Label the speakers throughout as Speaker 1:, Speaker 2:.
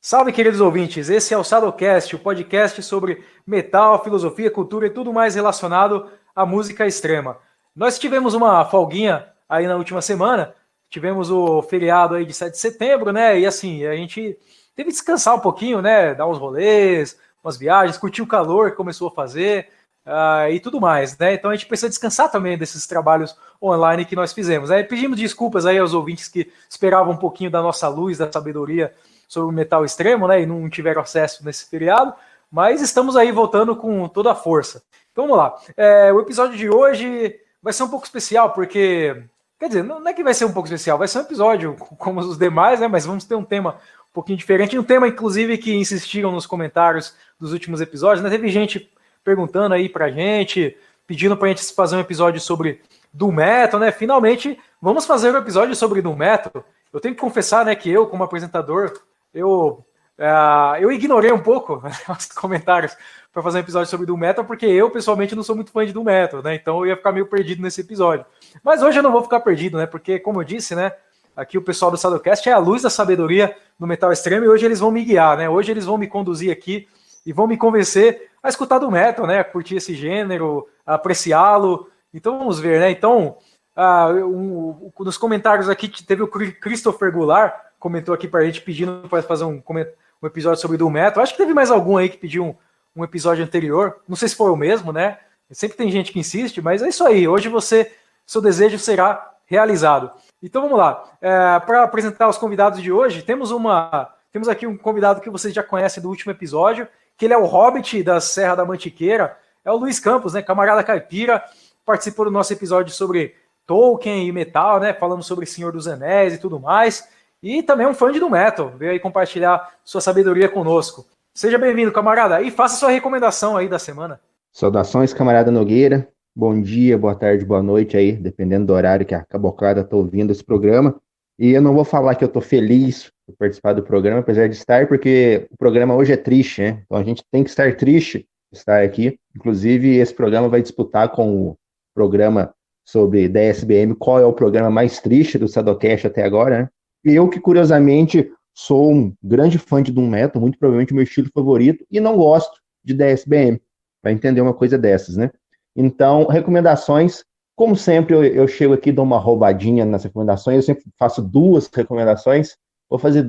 Speaker 1: Salve, queridos ouvintes! Esse é o Sadocast, o podcast sobre metal, filosofia, cultura e tudo mais relacionado à música extrema. Nós tivemos uma folguinha aí na última semana, tivemos o feriado aí de 7 de setembro, né? E assim, a gente teve que descansar um pouquinho, né? Dar uns rolês, umas viagens, curtir o calor que começou a fazer e tudo mais, né? Então a gente precisa descansar também desses trabalhos online que nós fizemos. Aí pedimos desculpas aí aos ouvintes que esperavam um pouquinho da nossa luz, da sabedoria sobre o metal extremo, né, e não tiveram acesso nesse feriado, mas estamos aí voltando com toda a força. Então vamos lá. O episódio de hoje vai ser um pouco especial, porque, quer dizer, não é que vai ser um pouco especial, vai ser um episódio como os demais, né, mas vamos ter um tema um pouquinho diferente, um tema, inclusive, que insistiram nos comentários dos últimos episódios, né, teve gente perguntando aí pra gente, pedindo pra gente fazer um episódio sobre Doom Metal, né, finalmente vamos fazer um episódio sobre Doom Metal. Eu tenho que confessar, né, que eu, como apresentador, eu ignorei um pouco os comentários para fazer um episódio sobre Doom Metal, porque eu, pessoalmente, não sou muito fã de Doom Metal, né? Então eu ia ficar meio perdido nesse episódio. Mas hoje eu não vou ficar perdido, né? Porque, como eu disse, né? Aqui o pessoal do Sadocast é a luz da sabedoria no metal extremo e hoje eles vão me guiar, né? Hoje eles vão me conduzir aqui e vão me convencer a escutar Doom Metal, né? A curtir esse gênero, a apreciá-lo. Então vamos ver, né? Então, nos comentários aqui teve o Christopher Goulart, comentou aqui pra gente pedindo para fazer um episódio sobre Doom Metal. Acho que teve mais algum aí que pediu um episódio anterior. Não sei se foi o mesmo, né? Sempre tem gente que insiste, mas é isso aí. Hoje seu desejo será realizado. Então vamos lá. Para apresentar os convidados de hoje, temos aqui um convidado que vocês já conhecem do último episódio, que ele é o Hobbit da Serra da Mantiqueira, é o Luiz Campos, né? Camarada caipira, participou do nosso episódio sobre Tolkien e metal, né? Falamos sobre Senhor dos Anéis e tudo mais. E também é um fã de Doom Metal, veio aí compartilhar sua sabedoria conosco. Seja bem-vindo, camarada, e faça sua recomendação aí da semana.
Speaker 2: Saudações, camarada Nogueira. Bom dia, boa tarde, boa noite aí, dependendo do horário que a caboclada está ouvindo esse programa. E eu não vou falar que eu estou feliz por participar do programa, apesar de estar, porque o programa hoje é triste, né? Então a gente tem que estar triste de estar aqui. Inclusive, esse programa vai disputar com o programa sobre DSBM, qual é o programa mais triste do Sadocast até agora, né? Eu que, curiosamente, sou um grande fã de Doom Metal, muito provavelmente o meu estilo favorito, e não gosto de DSBM, para entender uma coisa dessas, né? Então, recomendações, como sempre, eu chego aqui e dou uma roubadinha nas recomendações, eu sempre faço duas recomendações, vou fazer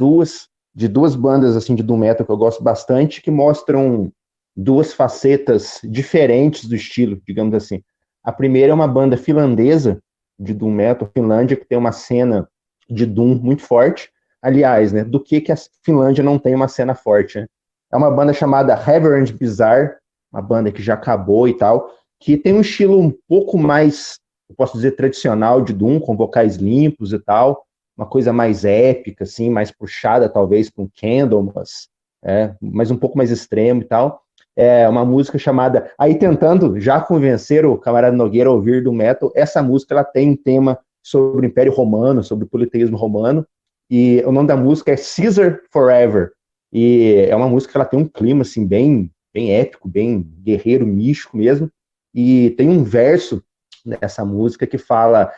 Speaker 2: de duas bandas assim de Doom Metal que eu gosto bastante, que mostram duas facetas diferentes do estilo, digamos assim. A primeira é uma banda finlandesa de Doom Metal, Finlândia, que tem uma cena de Doom muito forte. Aliás, né, do que a Finlândia não tem uma cena forte, né? É uma banda chamada Reverend Bizarre, uma banda que já acabou e tal, que tem um estilo um pouco mais, eu posso dizer, tradicional de Doom, com vocais limpos e tal, uma coisa mais épica, assim, mais puxada talvez para um Candlemas, mas um pouco mais extremo e tal. É uma música chamada, aí tentando já convencer o camarada Nogueira a ouvir do metal, essa música ela tem um tema sobre o Império Romano, sobre o politeísmo romano, e o nome da música é Caesar Forever, e é uma música que ela tem um clima, assim, bem épico, bem guerreiro, místico mesmo, e tem um verso nessa música que fala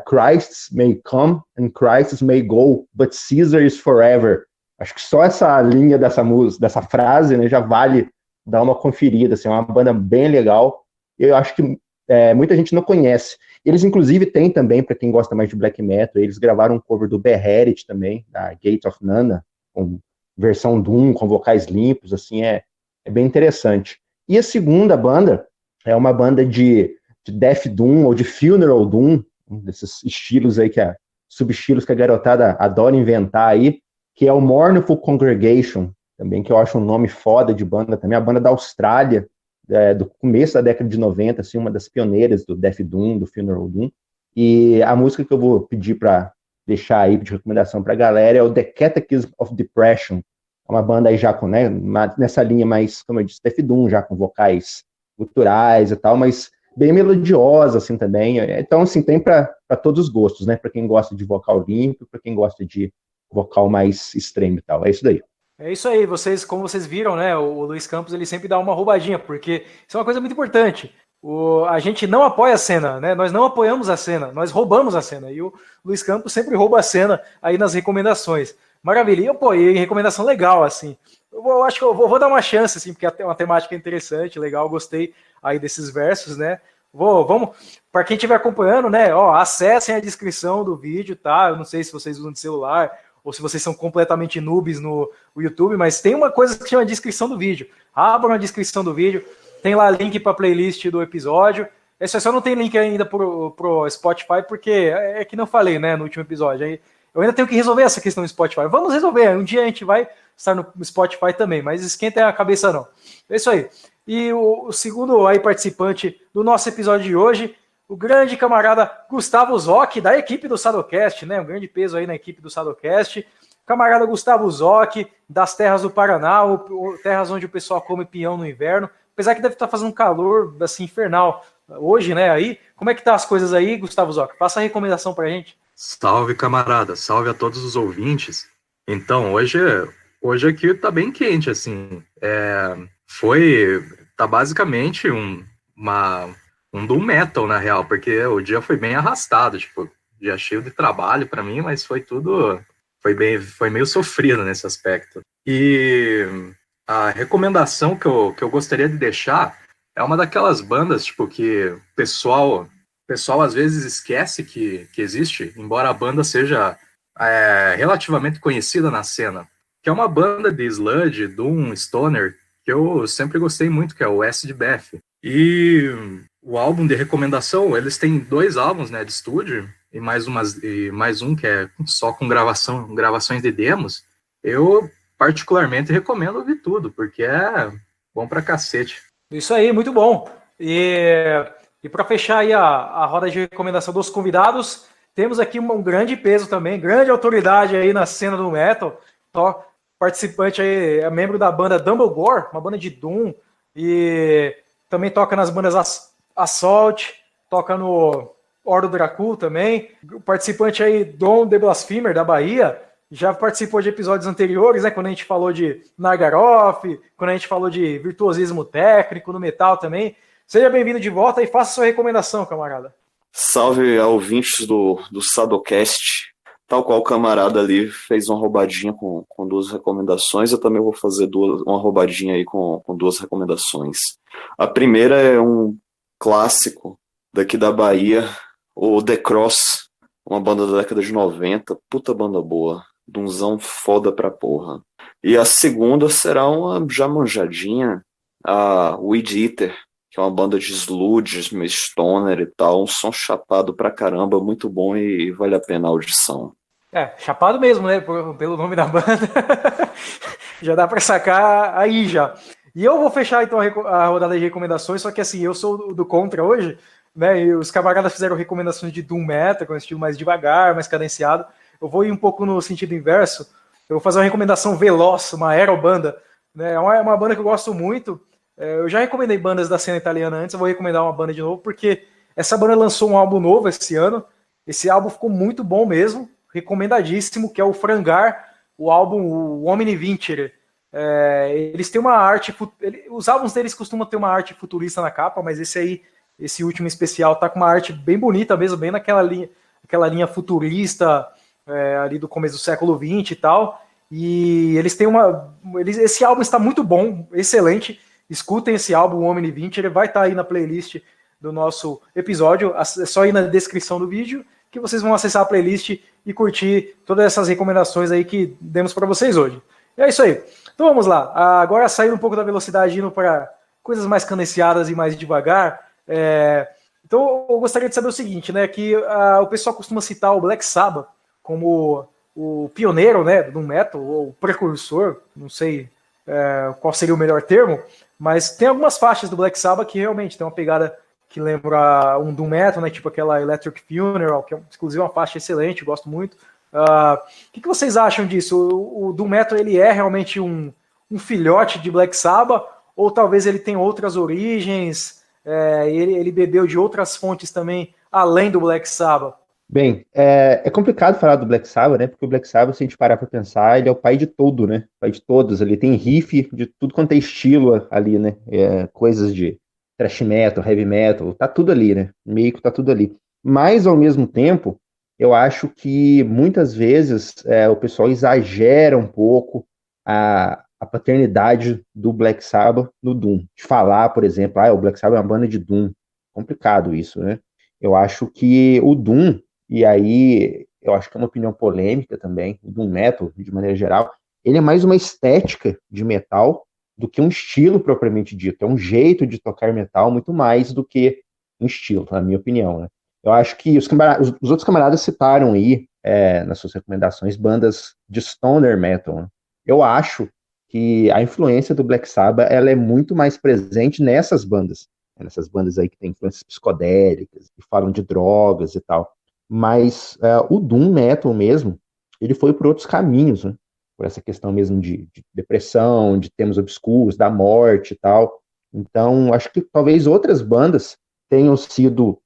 Speaker 2: Christ may come and Christ may go, but Caesar is forever. Acho que só essa linha dessa música, dessa frase, né, já vale dar uma conferida, assim, é uma banda bem legal, eu acho que muita gente não conhece. Eles, inclusive, têm também, para quem gosta mais de black metal, eles gravaram um cover do Beherit também, da Gate of Nana, com versão Doom, com vocais limpos, assim, é bem interessante. E a segunda banda é uma banda de Death Doom, ou de Funeral Doom, um desses estilos aí, subestilos que a garotada adora inventar aí, que é o Mournful Congregation, também, que eu acho um nome foda de banda também, a banda da Austrália, do começo da década de 90, assim, uma das pioneiras do Death Doom, do Funeral Doom. E a música que eu vou pedir para deixar aí de recomendação para a galera é o The Catechism of Depression. É uma banda aí já com, né, nessa linha mais, como eu disse, Death Doom, já com vocais guturais e tal, mas bem melodiosa, assim, também. Então, assim, tem para todos os gostos, né? Para quem gosta de vocal limpo, para quem gosta de vocal mais extremo e tal. É isso daí.
Speaker 1: É isso aí, como vocês viram, né? O Luiz Campos ele sempre dá uma roubadinha, porque isso é uma coisa muito importante. A gente não apoia a cena, né? Nós não apoiamos a cena, nós roubamos a cena. E o Luiz Campos sempre rouba a cena aí nas recomendações. Maravilha. E recomendação legal, assim. Eu acho que eu vou dar uma chance, assim, porque é uma temática interessante, legal, gostei aí desses versos, né? Vamos, para quem estiver acompanhando, né? Ó, acessem a descrição do vídeo, tá? Eu não sei se vocês usam de celular ou se vocês são completamente noobs no YouTube, mas tem uma coisa que chama descrição do vídeo. Abram a descrição do vídeo, tem lá link para a playlist do episódio. Esse só não tem link ainda pro Spotify, porque é que não falei, né, no último episódio. Aí eu ainda tenho que resolver essa questão do Spotify. Vamos resolver, um dia a gente vai estar no Spotify também, mas esquenta a cabeça não. É isso aí. E o segundo aí participante do nosso episódio de hoje, o grande camarada Gustavo Zoc, da equipe do Sadocast, né? Um grande peso aí na equipe do Sadocast. Camarada Gustavo Zoc, das terras do Paraná, terras onde o pessoal come pinhão no inverno. Apesar que deve estar fazendo um calor, assim, infernal hoje, né? Aí, como é que tá as coisas aí, Gustavo Zoc? Passa a recomendação pra gente.
Speaker 3: Salve, camarada. Salve a todos os ouvintes. Então, hoje aqui tá bem quente, assim. Tá basicamente um doom metal, na real, porque o dia foi bem arrastado, tipo, dia cheio de trabalho pra mim, mas foi meio sofrido nesse aspecto. E a recomendação que eu gostaria de deixar é uma daquelas bandas, tipo, que o pessoal às vezes esquece que existe, embora a banda seja relativamente conhecida na cena, que é uma banda de sludge, doom, stoner, que eu sempre gostei muito, que é o Acid Bath. E o álbum de recomendação, eles têm 2 álbuns, né, de estúdio, e mais um que é só com gravações de demos. Eu particularmente recomendo ouvir tudo, porque é bom pra cacete.
Speaker 1: Isso aí, muito bom. E para fechar aí a roda de recomendação dos convidados, temos aqui um grande peso também, grande autoridade aí na cena do metal, participante aí, é membro da banda Dumbledore, uma banda de doom, e também toca nas bandas Assault, toca no Ordo Dracul também, participante aí Dom The Blasphemer, da Bahia, já participou de episódios anteriores, né, quando a gente falou de Nagaroth, quando a gente falou de virtuosismo técnico no metal também. Seja bem-vindo de volta e faça sua recomendação, camarada.
Speaker 4: Salve a ouvintes do Sadocast. Tal qual o camarada ali fez uma roubadinha com 2 recomendações, eu também vou fazer uma roubadinha aí com 2 recomendações. A primeira é um clássico daqui da Bahia, o The Cross, uma banda da década de 90, puta banda boa, dunzão foda pra porra. E a segunda será uma já manjadinha, a Weed Eater, que é uma banda de sludge, meio stoner e tal, um som chapado pra caramba, muito bom e vale a pena a audição.
Speaker 1: Chapado mesmo, né, pelo nome da banda, já dá pra sacar aí já. E eu vou fechar então a rodada de recomendações, só que assim, eu sou do contra hoje, né, e os camaradas fizeram recomendações de doom metal, com um estilo mais devagar, mais cadenciado. Eu vou ir um pouco no sentido inverso, eu vou fazer uma recomendação veloz, uma aerobanda, né, é uma banda que eu gosto muito. Eu já recomendei bandas da cena italiana antes, eu vou recomendar uma banda de novo, porque essa banda lançou um álbum novo esse ano, esse álbum ficou muito bom mesmo, recomendadíssimo, que é o Frangar, o álbum o Omni Vincere. Eles têm uma arte, os álbuns deles costumam ter uma arte futurista na capa, mas esse último especial tá com uma arte bem bonita mesmo, bem naquela linha futurista, ali do começo do século XX e tal, e eles têm esse álbum está muito bom, excelente. Escutem esse álbum, o Omni 20, ele vai estar aí na playlist do nosso episódio, é só ir na descrição do vídeo que vocês vão acessar a playlist e curtir todas essas recomendações aí que demos para vocês hoje. E é isso aí. Então vamos lá. Agora saindo um pouco da velocidade, indo para coisas mais cadenciadas e mais devagar. Então eu gostaria de saber o seguinte, né, que o pessoal costuma citar o Black Sabbath como o pioneiro, né, do metal, ou o precursor, não sei qual seria o melhor termo, mas tem algumas faixas do Black Sabbath que realmente tem uma pegada que lembra um doom metal, né, tipo aquela Electric Funeral, que é inclusive uma faixa excelente, gosto muito. O que vocês acham disso? O doom metal, ele é realmente um filhote de Black Sabbath, ou talvez ele tenha outras origens, ele bebeu de outras fontes também, além do Black Sabbath?
Speaker 2: Bem, é complicado falar do Black Sabbath, né? Porque o Black Sabbath, se a gente parar pra pensar, ele é o pai de tudo, né? O pai de todos. Ele tem riff de tudo quanto é estilo ali, né? Coisas de thrash metal, heavy metal, tá tudo ali, né? Meio que tá tudo ali. Mas, ao mesmo tempo, eu acho que muitas vezes o pessoal exagera um pouco a paternidade do Black Sabbath no Doom. De falar, por exemplo, o Black Sabbath é uma banda de Doom. Complicado isso, né? Eu acho que o Doom, e aí eu acho que é uma opinião polêmica também, o Doom Metal, de maneira geral, ele é mais uma estética de metal do que um estilo propriamente dito. É um jeito de tocar metal muito mais do que um estilo, na minha opinião, né? Eu acho que os outros camaradas citaram aí, nas suas recomendações, bandas de stoner metal, né? Eu acho que a influência do Black Sabbath ela é muito mais presente nessas bandas aí que tem influências psicodélicas, que falam de drogas e tal. Mas o Doom Metal mesmo, ele foi por outros caminhos, né? Por essa questão mesmo de depressão, de temas obscuros, da morte e tal. Então, acho que talvez outras bandas tenham sido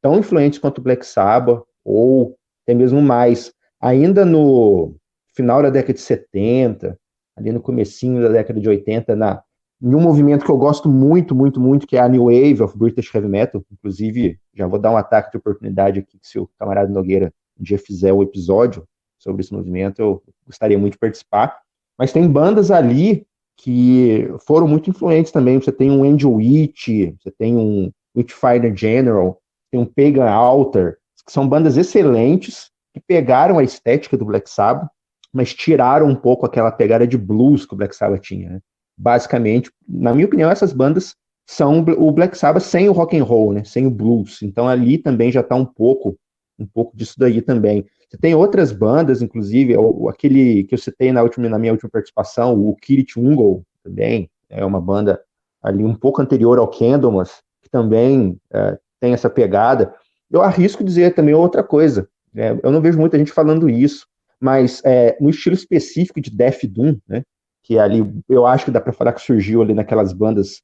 Speaker 2: tão influentes quanto o Black Sabbath, ou até mesmo mais. Ainda no final da década de 70, ali no comecinho da década de 80, em um movimento que eu gosto muito, muito, muito, que é a New Wave of British Heavy Metal. Inclusive, já vou dar um ataque de oportunidade aqui, que se o camarada Nogueira um dia fizer um episódio sobre esse movimento, eu gostaria muito de participar. Mas tem bandas ali que foram muito influentes também. Você tem um Angel Witch, você tem um Witchfinder General, tem um Pagan Altar, que são bandas excelentes, que pegaram a estética do Black Sabbath, mas tiraram um pouco aquela pegada de blues que o Black Sabbath tinha, né? Basicamente, na minha opinião, essas bandas são o Black Sabbath sem o rock and roll, né? Sem o blues. Então ali também já está um pouco disso daí também. Você tem outras bandas, inclusive, aquele que eu citei na minha última participação, o Kirit Ungol, também é uma banda ali um pouco anterior ao Candlemas, que também tem essa pegada. Eu arrisco dizer também outra coisa, eu não vejo muita gente falando isso, mas no estilo específico de Death Doom, né, que ali eu acho que dá para falar que surgiu ali naquelas bandas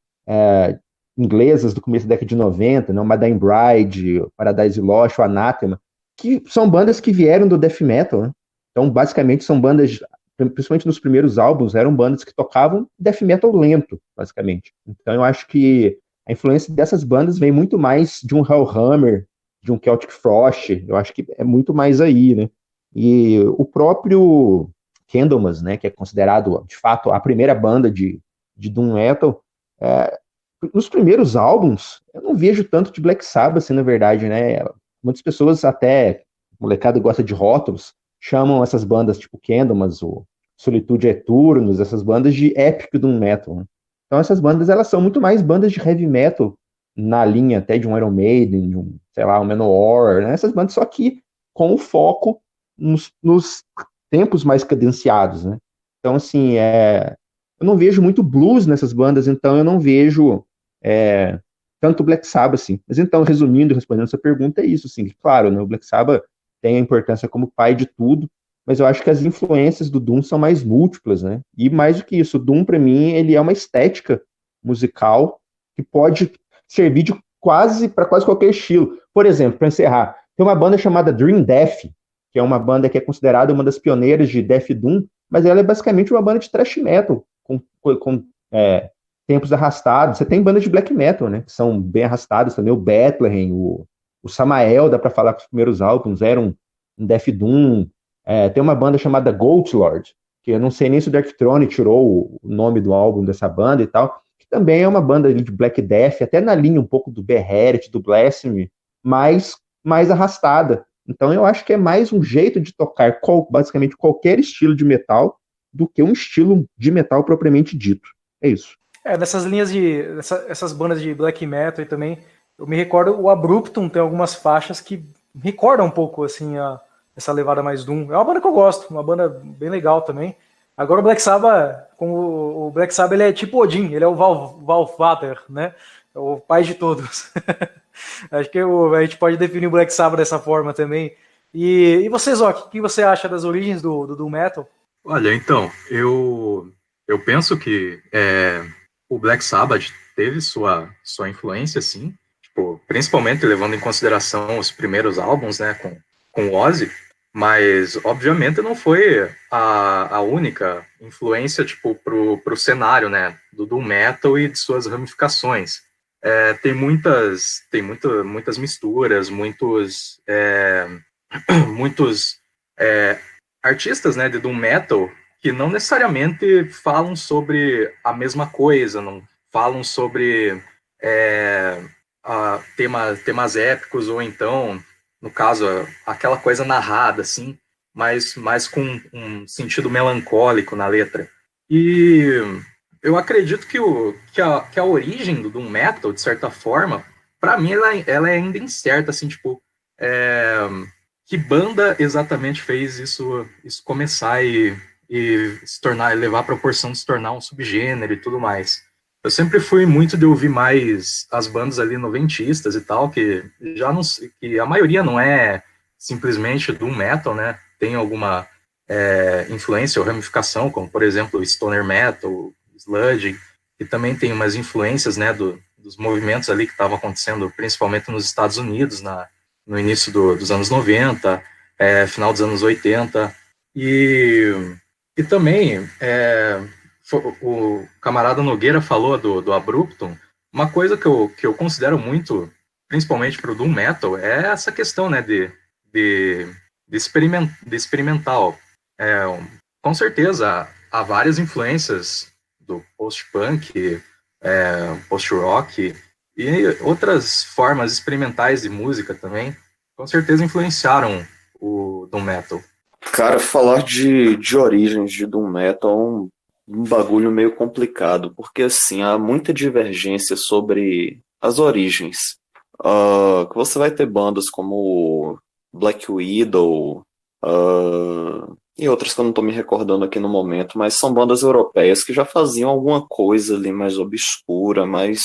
Speaker 2: inglesas do começo da década de 90, né, o Madame Bride, o Paradise Lost, o Anathema, que são bandas que vieram do death metal, né? Então, basicamente, são bandas, principalmente nos primeiros álbuns, eram bandas que tocavam death metal lento, basicamente. Então, eu acho que a influência dessas bandas vem muito mais de um Hellhammer, de um Celtic Frost, eu acho que é muito mais aí, né? E o próprio Candlemas, né, que é considerado, de fato, a primeira banda de Doom Metal, nos primeiros álbuns, eu não vejo tanto de Black Sabbath, assim, na verdade, né? Muitas pessoas, até molecada gosta de rótulos, chamam essas bandas tipo Candlemas, o Solitude Eternus, essas bandas de Epic Doom Metal, né? Então essas bandas, elas são muito mais bandas de heavy metal, na linha até de um Iron Maiden, de um, sei lá, um Manowar, né? Essas bandas, só que com o foco nos tempos mais cadenciados, né? Então, assim, eu não vejo muito blues nessas bandas, então eu não vejo tanto Black Sabbath, assim. Mas então, resumindo e respondendo essa pergunta, é isso, assim, que, claro, né, o Black Sabbath tem a importância como pai de tudo, mas eu acho que as influências do Doom são mais múltiplas, né? E mais do que isso, o Doom, para mim, ele é uma estética musical que pode servir de quase qualquer estilo. Por exemplo, para encerrar, tem uma banda chamada Dream Death, que é uma banda que é considerada uma das pioneiras de Death Doom, mas ela é basicamente uma banda de thrash metal, com tempos arrastados. Você tem bandas de black metal, né, que são bem arrastadas também, o Bethlehem, o Samael, dá para falar que os primeiros álbuns eram um Death Doom. Tem uma banda chamada Goat Lord, que eu não sei nem se o Darkthrone tirou o nome do álbum dessa banda e tal, que também é uma banda de black death, até na linha um pouco do Beherit, do Blasphemy, mas mais arrastada. Então eu acho que é mais um jeito de tocar basicamente qualquer estilo de metal do que um estilo de metal propriamente dito. É isso.
Speaker 1: Nessas linhas essas bandas de black metal e também, eu me recordo, o Abruptum tem algumas faixas que me recordam um pouco, assim, essa levada mais Doom. É uma banda que eu gosto, uma banda bem legal também. Agora o Black Sabbath, como o Black Sabbath, ele é tipo Odin, ele é o Valfather, né? É o pai de todos. Acho que a gente pode definir o Black Sabbath dessa forma também. E você, Zoc, o que você acha das origens do Doom Metal?
Speaker 3: Olha, então, eu penso que o Black Sabbath teve sua influência, sim, tipo, principalmente levando em consideração os primeiros álbuns, né, com o Ozzy, mas, obviamente, não foi a única influência, tipo, pro cenário, né, do Doom Metal e de suas ramificações. Tem muitas misturas, muitos muitos artistas, né, de Doom Metal que não necessariamente falam sobre a mesma coisa, não falam sobre temas épicos, ou então, no caso, aquela coisa narrada, assim, mas com um sentido melancólico na letra. E eu acredito que a origem do Doom Metal, de certa forma, para mim, ela é ainda incerta, assim, tipo, que banda exatamente fez isso começar e se tornar, levar a proporção de se tornar um subgênero e tudo mais. Eu sempre fui muito de ouvir mais as bandas ali noventistas e tal, que já não, que a maioria não é simplesmente doom metal, né? Tem alguma influência ou ramificação, como por exemplo stoner metal, sludge, e também tem umas influências, né, dos movimentos ali que estavam acontecendo, principalmente nos Estados Unidos, no início dos anos 90, final dos anos 80, e também o camarada Nogueira falou do Abruptum. Uma coisa que eu considero muito, principalmente para o Doom Metal, é essa questão, né, de experimental. Com certeza, há várias influências do post-punk, post-rock e outras formas experimentais de música também, com certeza influenciaram o Doom Metal.
Speaker 4: Cara, falar de origens de Doom Metal é um bagulho meio complicado, porque assim, há muita divergência sobre as origens. Que você vai ter bandas como Black Widow, e outras que eu não estou me recordando aqui no momento, mas são bandas europeias que já faziam alguma coisa ali mais obscura, mais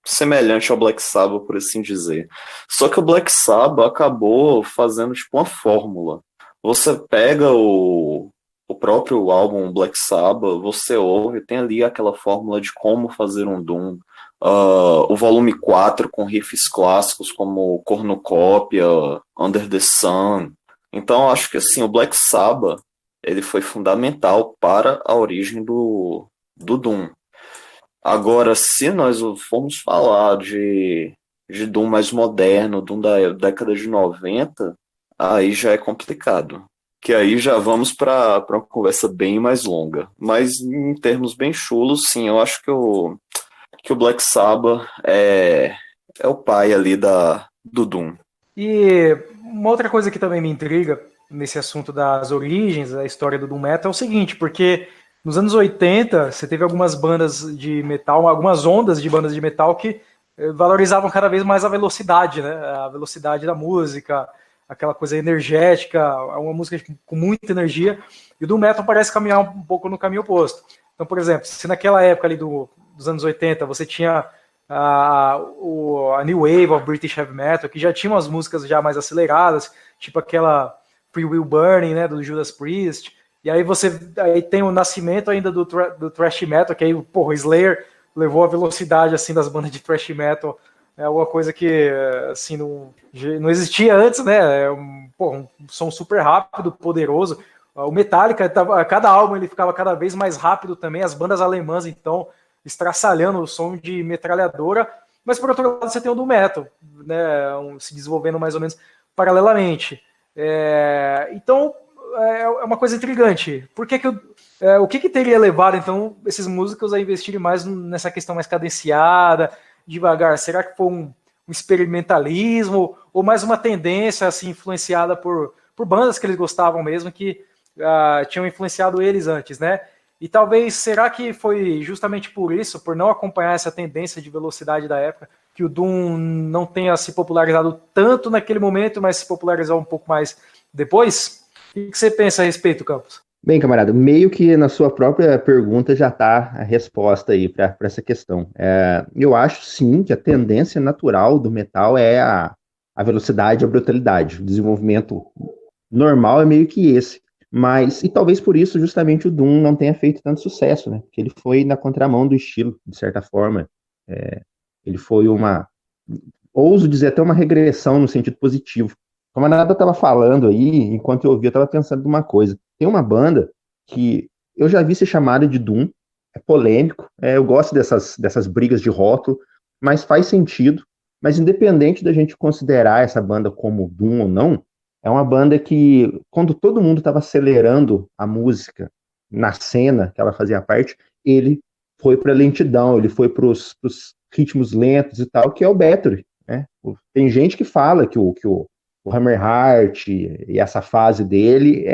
Speaker 4: semelhante ao Black Sabbath, por assim dizer. Só que o Black Sabbath acabou fazendo tipo uma fórmula. Você pega o próprio álbum Black Sabbath, você ouve, tem ali aquela fórmula de como fazer um Doom. O volume 4 com riffs clássicos como Cornucópia, Under the Sun. Então acho que assim, o Black Sabbath ele foi fundamental para a origem do Doom. Agora, se nós formos falar de Doom mais moderno, Doom da década de 90, aí já é complicado. Que aí já vamos para uma conversa bem mais longa. Mas em termos bem chulos, sim, eu acho que o Black Sabbath é o pai ali do Doom.
Speaker 1: E uma outra coisa que também me intriga nesse assunto das origens, da história do Doom Metal, é o seguinte, porque nos anos 80 você teve algumas bandas de metal, algumas ondas de bandas de metal que valorizavam cada vez mais a velocidade, né? A velocidade da música, aquela coisa energética, uma música com muita energia, e o Doom Metal parece caminhar um pouco no caminho oposto. Então, por exemplo, se naquela época ali dos anos 80 você tinha a New Wave of British Heavy Metal, que já tinha umas músicas já mais aceleradas, tipo aquela Free Will Burning, né, do Judas Priest, e aí aí tem o nascimento ainda do thrash metal, que aí o Slayer levou a velocidade assim das bandas de thrash metal, é alguma coisa que assim não existia antes, né? Um som super rápido, poderoso. O Metallica, cada álbum ele ficava cada vez mais rápido também, as bandas alemãs então estraçalhando o som de metralhadora, mas por outro lado você tem o do metal, né, se desenvolvendo mais ou menos paralelamente. Então é uma coisa intrigante. O que teria levado então esses músicos a investirem mais nessa questão mais cadenciada, devagar? Será que foi um experimentalismo ou mais uma tendência assim influenciada por bandas que eles gostavam mesmo, que tinham influenciado eles antes, né? E talvez, será que foi justamente por isso, por não acompanhar essa tendência de velocidade da época, que o Doom não tenha se popularizado tanto naquele momento, mas se popularizou um pouco mais depois? O que você pensa a respeito, Campos?
Speaker 2: Bem, camarada, meio que na sua própria pergunta já está a resposta aí para essa questão. Eu acho, sim, que a tendência natural do metal é a velocidade e a brutalidade. O desenvolvimento normal é meio que esse. Mas, e talvez por isso, justamente, o Doom não tenha feito tanto sucesso, né? Porque ele foi na contramão do estilo, de certa forma. Ele foi ouso dizer, até uma regressão no sentido positivo. Como a Nada estava falando aí, enquanto eu ouvia, eu estava pensando numa coisa. Tem uma banda que eu já vi ser chamada de Doom, é polêmico, eu gosto dessas brigas de rótulo, mas faz sentido. Mas independente da gente considerar essa banda como Doom ou não, É uma banda que, quando todo mundo estava acelerando a música na cena que ela fazia parte, ele foi para lentidão, ele foi para os ritmos lentos e tal, que é o Battery, né? Tem gente que fala que o Hammerheart e essa fase dele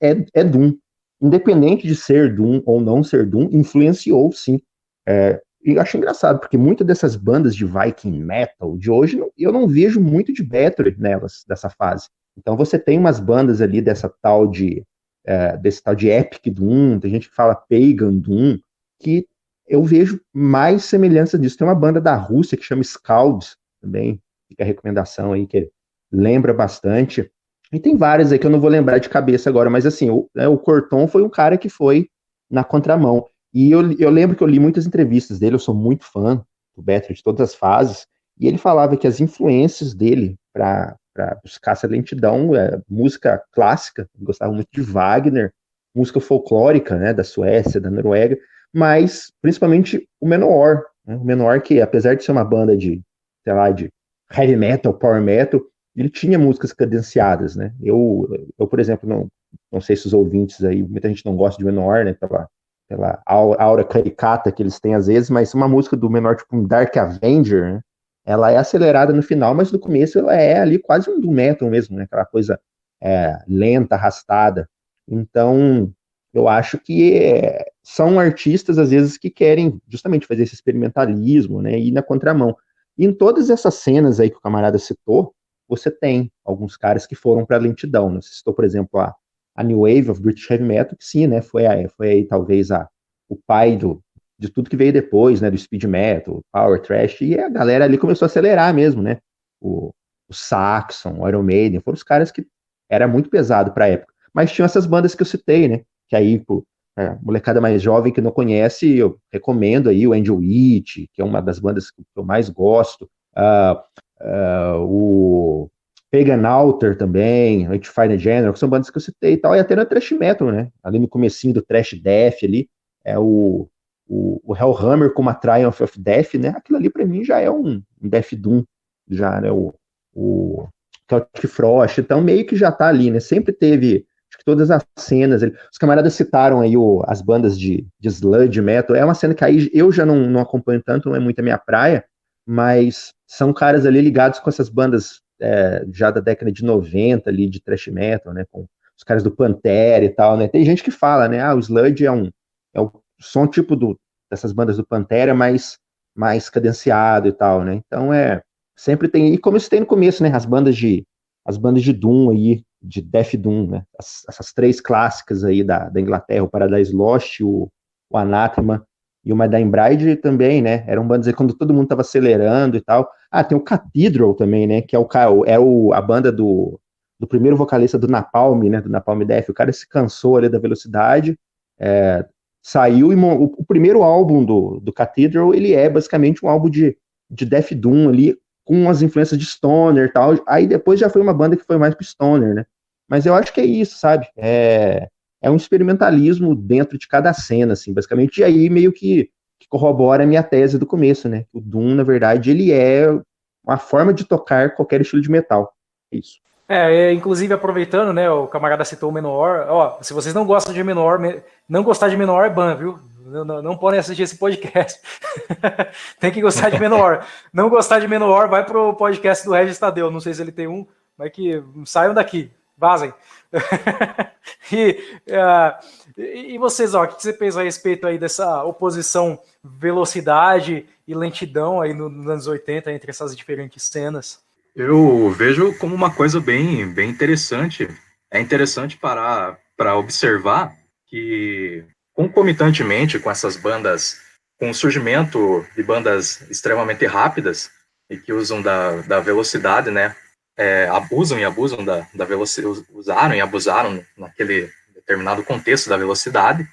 Speaker 2: é Doom. Independente de ser Doom ou não ser Doom, influenciou sim. E eu acho engraçado, porque muitas dessas bandas de Viking Metal de hoje, eu não vejo muito de Battery nelas, dessa fase. Então você tem umas bandas ali desse tal de Epic Doom, tem gente que fala Pagan Doom, que eu vejo mais semelhança disso. Tem uma banda da Rússia que chama Scalds, também, fica a recomendação aí, que lembra bastante. E tem várias aí que eu não vou lembrar de cabeça agora, mas assim, o Corton foi um cara que foi na contramão. E eu lembro que eu li muitas entrevistas dele, eu sou muito fã do Battery de todas as fases, e ele falava que as influências dele para buscar essa lentidão, música clássica, ele gostava muito de Wagner, música folclórica, né, da Suécia, da Noruega, mas principalmente o Manowar, né, o Manowar que, apesar de ser uma banda sei lá, de heavy metal, power metal, ele tinha músicas cadenciadas, né, eu por exemplo, não sei se os ouvintes aí, muita gente não gosta de Manowar, né, pela aura caricata que eles têm às vezes, mas uma música do Menor, tipo um Dark Avenger, né, ela é acelerada no final, mas no começo ela é ali quase um doom metal mesmo, né, aquela coisa lenta, arrastada. Então, eu acho que são artistas, às vezes, que querem justamente fazer esse experimentalismo, né, e ir na contramão. E em todas essas cenas aí que o camarada citou, você tem alguns caras que foram para a lentidão, né? Você citou, por exemplo, a New Wave of British Heavy Metal, que sim, né, foi aí talvez o pai de tudo que veio depois, né, do Speed Metal, Power Thrash, e a galera ali começou a acelerar mesmo, né, o Saxon, o Iron Maiden, foram os caras que era muito pesado pra época. Mas tinham essas bandas que eu citei, né, que aí, molecada mais jovem que não conhece, eu recomendo aí o Angel Witch, que é uma das bandas que eu mais gosto, o Pagan Altar também, Rectify General, que são bandas que eu citei e tal, e até na thrash metal, né? Ali no comecinho do thrash death ali, o Hellhammer com uma Triumph of Death, né? Aquilo ali pra mim já é um Death Doom, já, né? O Celtic Frost, então meio que já tá ali, né? Sempre teve, acho que todas as cenas, os camaradas citaram aí as bandas de sludge metal, é uma cena que aí eu já não acompanho tanto, não é muito a minha praia, mas são caras ali ligados com essas bandas já da década de 90 ali, de thrash metal, né, com os caras do Pantera e tal, né, tem gente que fala, né, o sludge é o som tipo dessas bandas do Pantera, mais cadenciado e tal, né, então sempre tem, e como isso tem no começo, né, as bandas de Doom aí, de Death Doom, né, essas três clássicas aí da Inglaterra, o Paradise Lost, o Anathema e o My Dying Bride também, né, eram bandas aí quando todo mundo tava acelerando e tal. Tem o Cathedral também, né, que a banda do primeiro vocalista do Napalm, né, do Napalm Death, o cara se cansou ali da velocidade, saiu e o primeiro álbum do Cathedral, ele é basicamente um álbum de Death Doom ali, com as influências de Stoner e tal, aí depois já foi uma banda que foi mais pro Stoner, né, mas eu acho que é isso, sabe, é um experimentalismo dentro de cada cena, assim, basicamente, e aí meio que corrobora a minha tese do começo, né, o Doom, na verdade, ele é uma forma de tocar qualquer estilo de metal, é isso.
Speaker 1: Inclusive aproveitando, né, o camarada citou o Manowar, ó, se vocês não gostam de Manowar, não gostar de Manowar é ban, viu? Não podem assistir esse podcast. Tem que gostar de Manowar. Não gostar de Manowar, vai pro podcast do Regis Tadeu, não sei se ele tem um, mas que saiam daqui, vazem. E vocês, ó, o que você pensa a respeito aí dessa oposição velocidade e lentidão aí nos anos 80 entre essas diferentes cenas?
Speaker 3: Eu vejo como uma coisa bem, bem interessante. É interessante parar para observar que, concomitantemente com essas bandas, com o surgimento de bandas extremamente rápidas e que usam da velocidade, né? Abusam e abusam da velocidade, usaram e abusaram naquele determinado contexto da velocidade,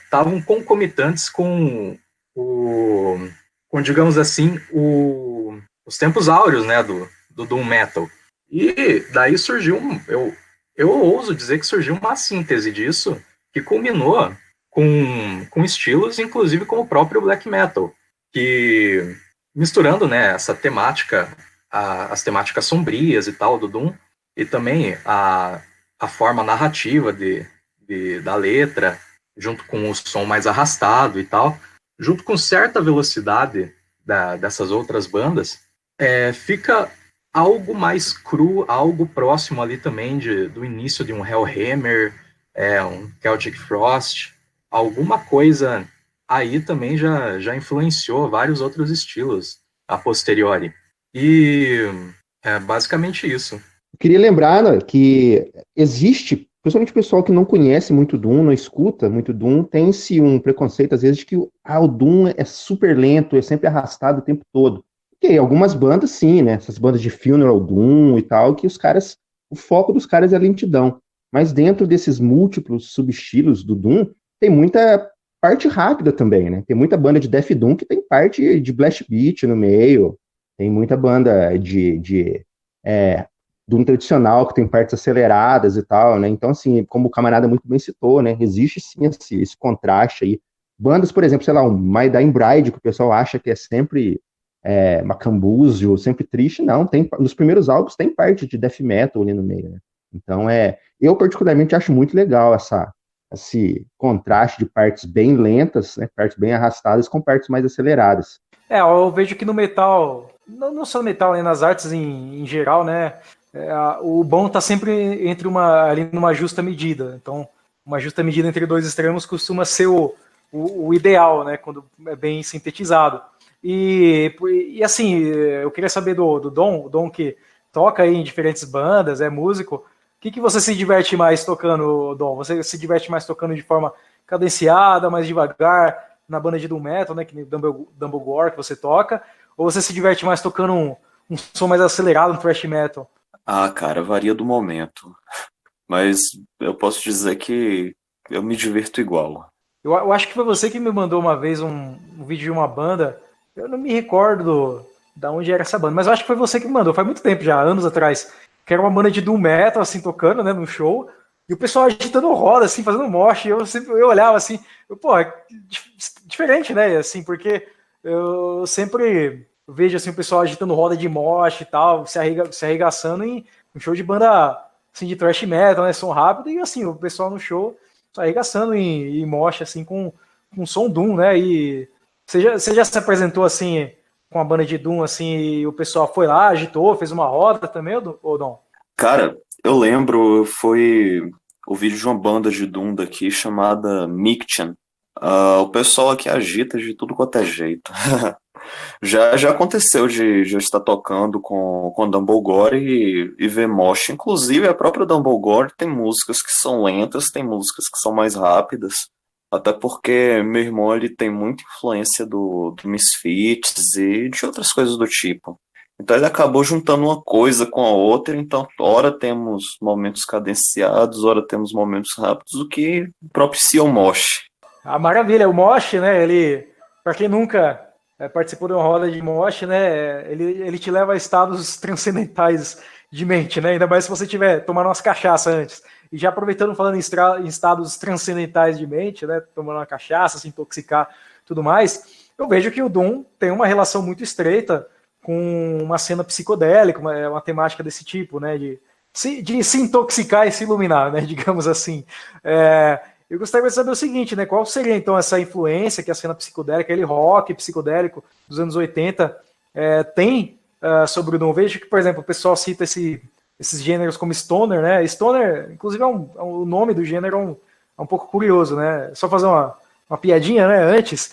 Speaker 3: estavam concomitantes com digamos assim, os tempos áureos, né, do Doom Metal. E daí surgiu, eu ouso dizer que surgiu uma síntese disso, que culminou com estilos, inclusive com o próprio Black Metal, que misturando, né, essa temática, as temáticas sombrias e tal do Doom, E também a forma narrativa da letra, junto com o som mais arrastado e tal, junto com certa velocidade dessas outras bandas, fica algo mais cru, algo próximo ali também do início de um Hellhammer, um Celtic Frost, alguma coisa aí também já influenciou vários outros estilos a posteriori. E é basicamente isso.
Speaker 2: Eu queria lembrar, né, que existe, principalmente o pessoal que não conhece muito Doom, não escuta muito Doom, tem-se um preconceito, às vezes, de que o Doom é super lento, é sempre arrastado o tempo todo. Ok, algumas bandas sim, né? Essas bandas de Funeral Doom e tal, que o foco dos caras é a lentidão. Mas dentro desses múltiplos subestilos do Doom, tem muita parte rápida também, né? Tem muita banda de Death Doom que tem parte de blast beat no meio, tem muita banda Doom tradicional, que tem partes aceleradas e tal, né? Então, assim, como o camarada muito bem citou, né? Existe sim esse contraste aí. Bandas, por exemplo, sei lá, um My Dying Bride, que o pessoal acha que é sempre macambúzio, sempre triste, não. Nos primeiros álbuns tem parte de death metal ali no meio, né? Então, eu particularmente acho muito legal esse contraste de partes bem lentas, né? Partes bem arrastadas com partes mais aceleradas.
Speaker 1: Eu vejo que no metal, não só no metal, né, nas artes em geral, né? O bom tá sempre ali numa justa medida. Então, uma justa medida entre dois extremos costuma ser o ideal, né? Quando é bem sintetizado. E assim, eu queria saber do Dom, o Dom que toca aí em diferentes bandas, é músico. O que você se diverte mais tocando, Dom? Você se diverte mais tocando de forma cadenciada, mais devagar, na banda de Doom Metal, né? Que nem Dumbledore que você toca? Ou você se diverte mais tocando um som mais acelerado, um thrash metal?
Speaker 4: Ah, cara, varia do momento. Mas eu posso dizer que eu me divirto igual.
Speaker 1: Eu acho que foi você que me mandou uma vez um vídeo de uma banda. Eu não me recordo da onde era essa banda, mas eu acho que foi você que me mandou. Faz muito tempo já, anos atrás. Que era uma banda de Doom Metal, assim, tocando, né, no show. E o pessoal agitando roda, assim, fazendo mosh. Eu olhava assim, diferente, né? Assim, porque eu sempre vejo assim, o pessoal agitando roda de mosh e tal, se arregaçando em um show de banda assim, de thrash metal, né? Som rápido, e assim, o pessoal no show arregaçando em mosh, assim, com som Doom, né? E você já se apresentou assim com a banda de Doom, assim, e o pessoal foi lá, agitou, fez uma roda também, ou não?
Speaker 4: Cara, eu lembro, foi o vídeo de uma banda de Doom daqui chamada Miktyan. O pessoal aqui agita de tudo quanto é jeito. Já aconteceu de eu estar tocando com Dumbledore e ver mosh. Inclusive, a própria Dumbledore tem músicas que são lentas, tem músicas que são mais rápidas. Até porque meu irmão ele tem muita influência do Misfits e de outras coisas do tipo. Então ele acabou juntando uma coisa com a outra, então ora temos momentos cadenciados, ora temos momentos rápidos, o que propicia o mosh.
Speaker 1: Ah, maravilha, o mosh, né, ele, para quem nunca participou de uma roda de mosh, né, ele te leva a estados transcendentais de mente, né, ainda mais se você tiver tomando umas cachaças antes. E já aproveitando, falando em estados transcendentais de mente, né, tomando uma cachaça, se intoxicar, tudo mais, eu vejo que o Doom tem uma relação muito estreita com uma cena psicodélica, uma temática desse tipo, né, de se intoxicar e se iluminar, né, digamos assim. Eu gostaria de saber o seguinte, né, qual seria então essa influência que a cena psicodélica, aquele rock psicodélico dos anos 80 tem sobre o Doom? Vejo que, por exemplo, o pessoal cita esses gêneros como Stoner, né? Stoner, inclusive, o nome do gênero é um pouco curioso, né? Só fazer uma piadinha, né? Antes,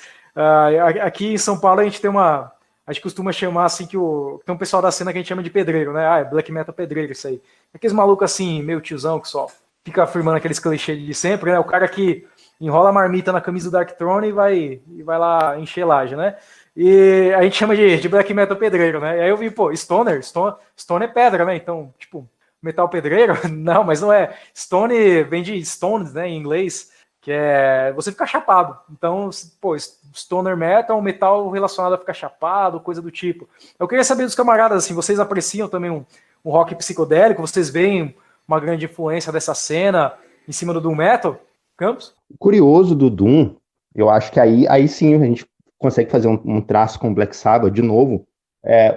Speaker 1: aqui em São Paulo a gente tem a gente costuma chamar assim tem um pessoal da cena que a gente chama de pedreiro, né? É black metal pedreiro, isso aí. Aqueles malucos assim, meio tiozão, que só fica afirmando aqueles clichês de sempre, né? O cara que enrola a marmita na camisa do Dark Throne e vai lá encher laje, né? E a gente chama de black metal pedreiro, né? E aí eu vi, pô, Stone é pedra, né? Então, tipo, metal pedreiro? Não, mas não é. Stone vem de stones, né, em inglês, que é você ficar chapado. Então, pô, stoner metal relacionado a ficar chapado, coisa do tipo. Eu queria saber dos camaradas, assim, vocês apreciam também um rock psicodélico? Vocês veem uma grande influência dessa cena em cima do Doom Metal? Campos?
Speaker 2: Curioso do Doom, eu acho que aí sim a gente consegue fazer um traço com o Black Sabbath de novo.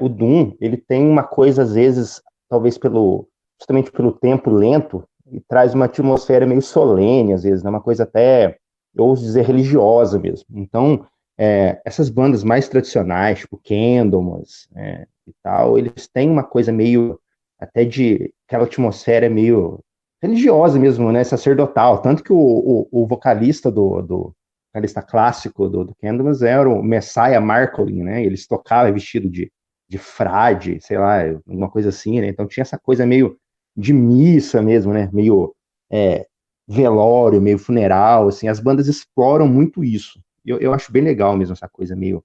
Speaker 2: O Doom, ele tem uma coisa, às vezes, talvez pelo justamente pelo tempo lento, e traz uma atmosfera meio solene, às vezes, né? Uma coisa até, eu ouso dizer, religiosa mesmo. Então, essas bandas mais tradicionais, tipo Candlemas, e tal, eles têm uma coisa meio, até de, aquela atmosfera meio religiosa mesmo, né? Sacerdotal. Tanto que o vocalista do vocalista clássico do Candlemas era o Messiah Marcolin, né? Eles tocavam vestido de frade, sei lá, alguma coisa assim, né? Então tinha essa coisa meio de missa mesmo, né? Meio velório, meio funeral, assim. As bandas exploram muito isso. Eu acho bem legal mesmo essa coisa meio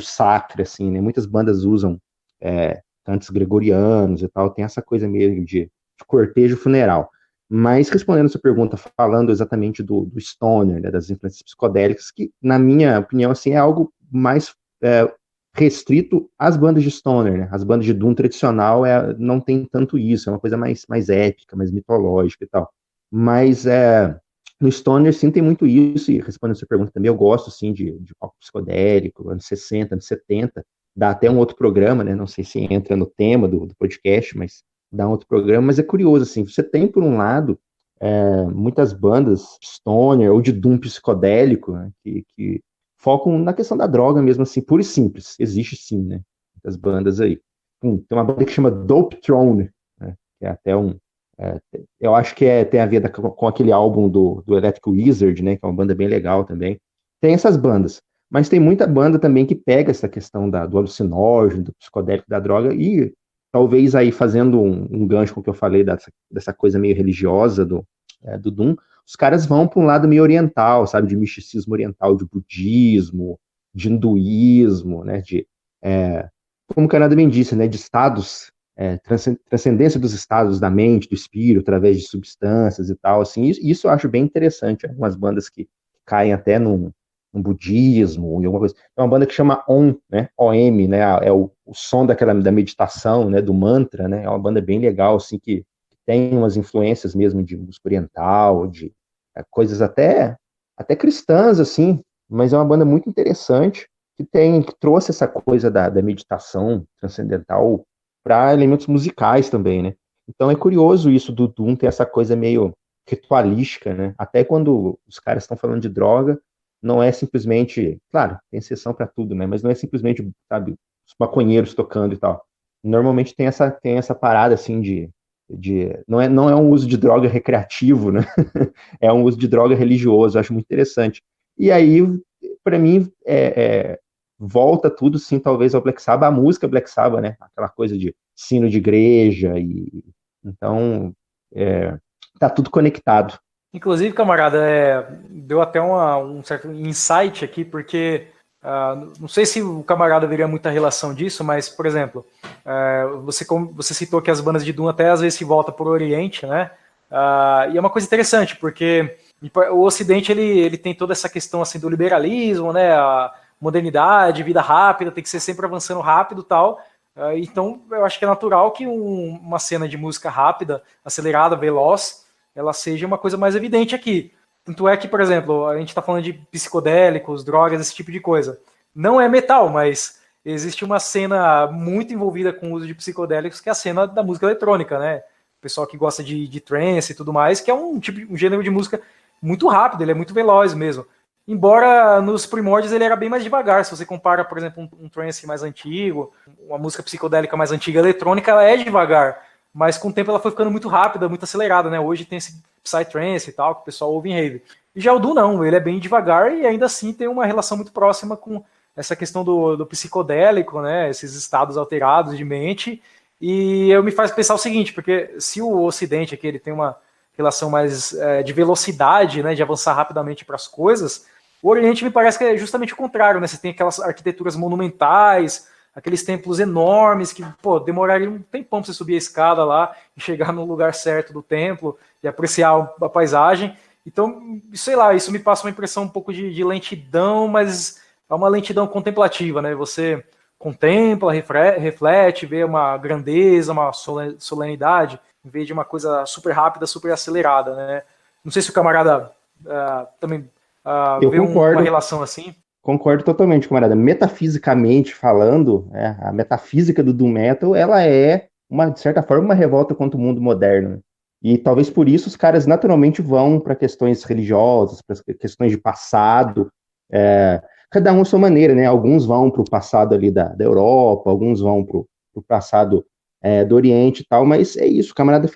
Speaker 2: sacra, assim, né? Muitas bandas usam cantos gregorianos e tal, tem essa coisa meio de cortejo funeral. Mas respondendo a sua pergunta, falando exatamente do stoner, né, das influências psicodélicas, que, na minha opinião, assim, é algo mais restrito às bandas de stoner, né? As bandas de doom tradicional não tem tanto isso, é uma coisa mais épica, mais mitológica e tal. Mas no stoner, sim, tem muito isso, e respondendo a sua pergunta também, eu gosto, sim, de rock psicodélico, anos 60, anos 70, dá até um outro programa, né? Não sei se entra no tema do podcast, mas dá um outro programa, mas é curioso, assim, você tem, por um lado, muitas bandas stoner ou de doom psicodélico, né, que focam na questão da droga mesmo, assim, pura e simples. Existe sim, né? Muitas bandas aí. Tem uma banda que chama Dope Throne, né, que é até eu acho que tem a ver com aquele álbum do Electric Wizard, né, que é uma banda bem legal também. Tem essas bandas. Mas tem muita banda também que pega essa questão do alucinógeno, do psicodélico, da droga, e talvez aí fazendo um gancho com o que eu falei dessa coisa meio religiosa do Doom, os caras vão para um lado meio oriental, sabe, de misticismo oriental, de budismo, de hinduísmo, né, como o Canadá bem disse, né, de estados, transcendência dos estados da mente, do espírito, através de substâncias e tal, assim, isso eu acho bem interessante, algumas bandas que caem até num budismo, e alguma coisa. É uma banda que chama OM, né, OM, né, é o som da meditação, né, do mantra, né, é uma banda bem legal, assim, que tem umas influências mesmo de música oriental, de coisas até cristãs, assim, mas é uma banda muito interessante, que trouxe essa coisa da meditação transcendental para elementos musicais também, né? Então é curioso isso do Doom ter essa coisa meio ritualística, né? Até quando os caras estão falando de droga, não é simplesmente, claro, tem exceção para tudo, né? Mas não é simplesmente, sabe, os maconheiros tocando e tal. Normalmente tem essa parada assim não é um uso de droga recreativo, né? É um uso de droga religioso, eu acho muito interessante. E aí, para mim, volta tudo, sim, talvez ao Black Sabbath, a música Black Sabbath, né? Aquela coisa de sino de igreja, e então tá tudo conectado.
Speaker 1: Inclusive, camarada, deu até um certo insight aqui, porque não sei se o camarada veria muita relação disso, mas, por exemplo, você citou que as bandas de Doom até às vezes se voltam para o Oriente, né? E é uma coisa interessante, porque o Ocidente ele tem toda essa questão assim do liberalismo, né? A modernidade, vida rápida, tem que ser sempre avançando rápido e tal. Então, eu acho que é natural que uma cena de música rápida, acelerada, veloz, ela seja uma coisa mais evidente aqui. Tanto é que, por exemplo, a gente está falando de psicodélicos, drogas, esse tipo de coisa. Não é metal, mas existe uma cena muito envolvida com o uso de psicodélicos, que é a cena da música eletrônica, né? O pessoal que gosta de trance e tudo mais, que é um gênero de música muito rápido, ele é muito veloz mesmo. Embora nos primórdios ele era bem mais devagar. Se você compara, por exemplo, um trance mais antigo, uma música psicodélica mais antiga, eletrônica, ela é devagar. Mas com o tempo ela foi ficando muito rápida, muito acelerada, né? Hoje tem esse Psytrance e tal, que o pessoal ouve em rave. E já o Doom não, ele é bem devagar e ainda assim tem uma relação muito próxima com essa questão do psicodélico, né? Esses estados alterados de mente. E eu me faz pensar o seguinte, porque se o Ocidente aqui ele tem uma relação mais de velocidade, né? De avançar rapidamente para as coisas, o Oriente me parece que é justamente o contrário, né? Você tem aquelas arquiteturas monumentais, aqueles templos enormes que, pô, demoraria um tempão pra você subir a escada lá e chegar no lugar certo do templo e apreciar a paisagem. Então, sei lá, isso me passa uma impressão um pouco de lentidão, mas é uma lentidão contemplativa, né? Você contempla, reflete, vê uma grandeza, uma solenidade, em vez de uma coisa super rápida, super acelerada, né? Não sei se o camarada também
Speaker 2: Eu
Speaker 1: vê
Speaker 2: concordo.
Speaker 1: uma relação assim.
Speaker 2: Concordo totalmente, camarada. Metafisicamente falando, a metafísica do Doom Metal, ela é de certa forma, uma revolta contra o mundo moderno, né? E talvez por isso os caras naturalmente vão para questões religiosas, para questões de passado, cada um à sua maneira, né? Alguns vão para o passado ali da Europa, alguns vão para o passado do Oriente e tal, mas é isso, o camarada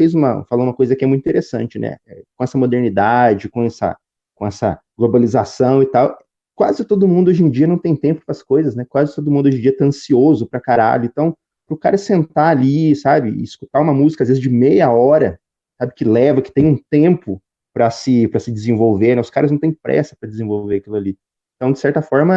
Speaker 2: falou uma coisa que é muito interessante, né? Com essa modernidade, com essa globalização e tal, quase todo mundo hoje em dia não tem tempo para as coisas, né? Quase todo mundo hoje em dia tá ansioso pra caralho, então pro cara sentar ali, sabe, e escutar uma música às vezes de meia hora, sabe, que tem um tempo para se desenvolver, né? Os caras não têm pressa para desenvolver aquilo ali. Então, de certa forma,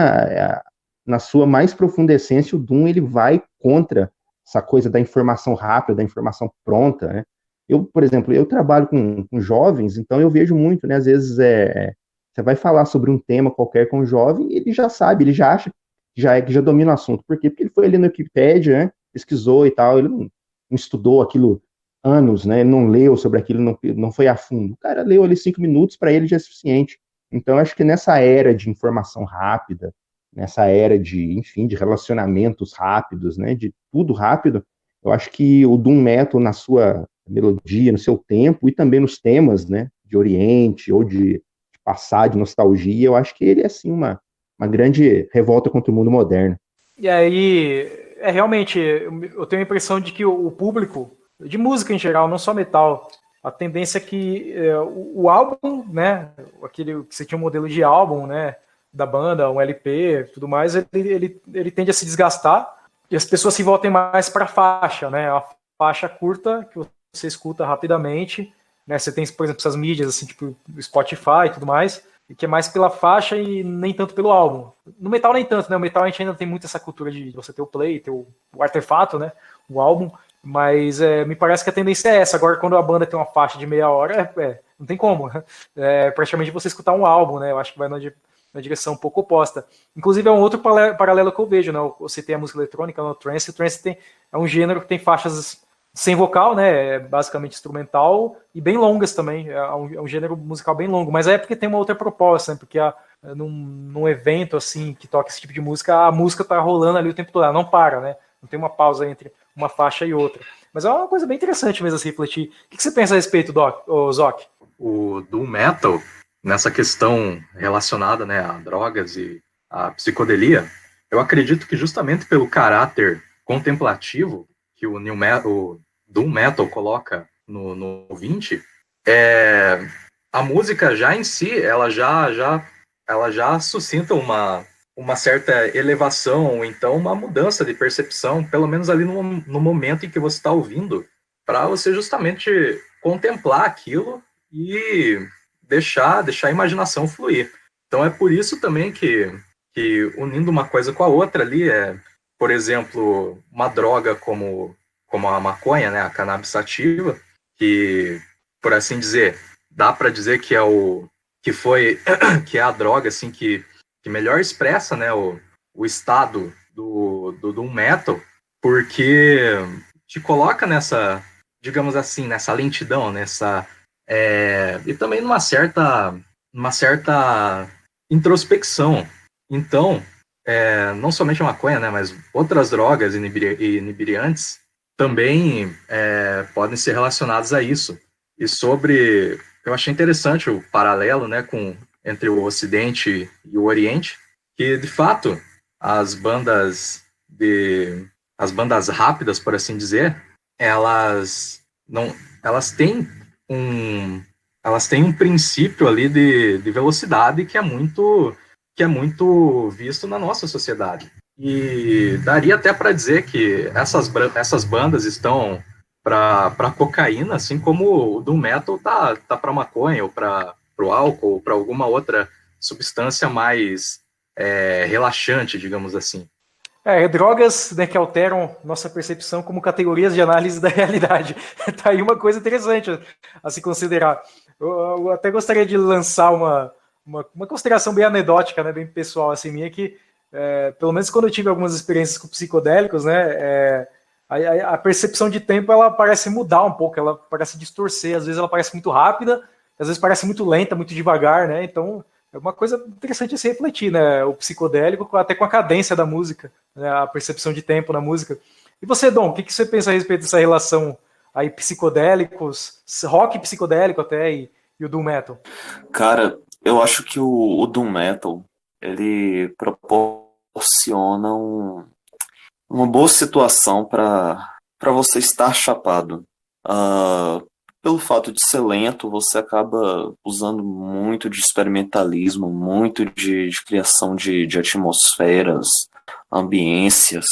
Speaker 2: na sua mais profunda essência, o Doom ele vai contra essa coisa da informação rápida, da informação pronta, né? Eu, por exemplo, eu trabalho com jovens, então eu vejo muito, né? Às vezes você vai falar sobre um tema qualquer com um jovem, ele já sabe, ele já acha que já domina o assunto. Por quê? Porque ele foi ali no Wikipedia, né? Pesquisou e tal, ele não estudou aquilo anos, né? Ele não leu sobre aquilo, não foi a fundo. O cara leu ali 5 minutos, para ele já é suficiente. Então, acho que nessa era de informação rápida, nessa era enfim, de relacionamentos rápidos, né? De tudo rápido, eu acho que o Doom Metal, na sua melodia, no seu tempo, e também nos temas, né? De Oriente, ou de passado, de nostalgia, eu acho que ele é, assim, uma grande revolta contra o mundo moderno.
Speaker 1: E aí, realmente, eu tenho a impressão de que o público, de música em geral, não só metal, a tendência é que o álbum, né, aquele que você tinha um modelo de álbum, né, da banda, um LP, tudo mais, ele tende a se desgastar e as pessoas se voltem mais para a faixa, né, a faixa curta que você escuta rapidamente, né, você tem, por exemplo, essas mídias, assim, tipo Spotify e tudo mais, que é mais pela faixa e nem tanto pelo álbum. No metal nem tanto, né, o metal a gente ainda tem muito essa cultura de você ter o play, ter o artefato, né, o álbum, mas me parece que a tendência é essa. Agora, quando a banda tem uma faixa de meia hora, não tem como. Praticamente você escutar um álbum, né? Eu acho que vai na direção um pouco oposta. Inclusive, é um outro paralelo que eu vejo, né? Você tem a música eletrônica, o trance é um gênero que tem faixas sem vocal, né? É basicamente instrumental e bem longas também. É um gênero musical bem longo, mas é porque tem uma outra proposta, né? Porque num evento assim que toca esse tipo de música, a música tá rolando ali o tempo todo, ela não para, né? Não tem uma pausa entre uma faixa e outra. Mas é uma coisa bem interessante mesmo a se refletir. O que você pensa a respeito, Zoc?
Speaker 3: O Doom Metal, nessa questão relacionada, né, a drogas e a psicodelia, eu acredito que justamente pelo caráter contemplativo que o Doom Metal coloca no ouvinte, a música já em si, ela já suscita uma certa elevação, ou então uma mudança de percepção, pelo menos ali no momento em que você está ouvindo, para você justamente contemplar aquilo e deixar a imaginação fluir. Então é por isso também que unindo uma coisa com a outra ali, por exemplo, uma droga como a maconha, né, a cannabis sativa, que, por assim dizer, dá para dizer que que é a droga assim que melhor expressa, né, o estado do Doom Metal, porque te coloca nessa, digamos assim, nessa lentidão, e também numa certa introspecção. Então, não somente a maconha, né, mas outras drogas inibriantes também podem ser relacionadas a isso. E eu achei interessante o paralelo, né, entre o Ocidente e o Oriente, que de fato as bandas rápidas, por assim dizer, elas têm um princípio ali de velocidade que é muito visto na nossa sociedade. E daria até para dizer que essas bandas estão para cocaína, assim como o Doom Metal tá para maconha, ou para o álcool, ou para alguma outra substância mais relaxante, digamos assim.
Speaker 1: Drogas, né, que alteram nossa percepção como categorias de análise da realidade. Tá aí uma coisa interessante a se considerar. Eu até gostaria de lançar uma consideração bem anedótica, né, bem pessoal, assim, minha, que pelo menos quando eu tive algumas experiências com psicodélicos, né, a percepção de tempo, ela parece mudar um pouco, ela parece distorcer, às vezes ela parece muito rápida, às vezes parece muito lenta, muito devagar, né, então é uma coisa interessante a se refletir, né, o psicodélico até com a cadência da música, né, a percepção de tempo na música. E você, Dom, o que você pensa a respeito dessa relação aí psicodélicos, rock psicodélico até e o doom metal?
Speaker 4: Cara, eu acho que o Doom Metal, ele proporciona uma boa situação para você estar chapado. Ah, pelo fato de ser lento, você acaba usando muito de experimentalismo, muito de criação de atmosferas, ambiências.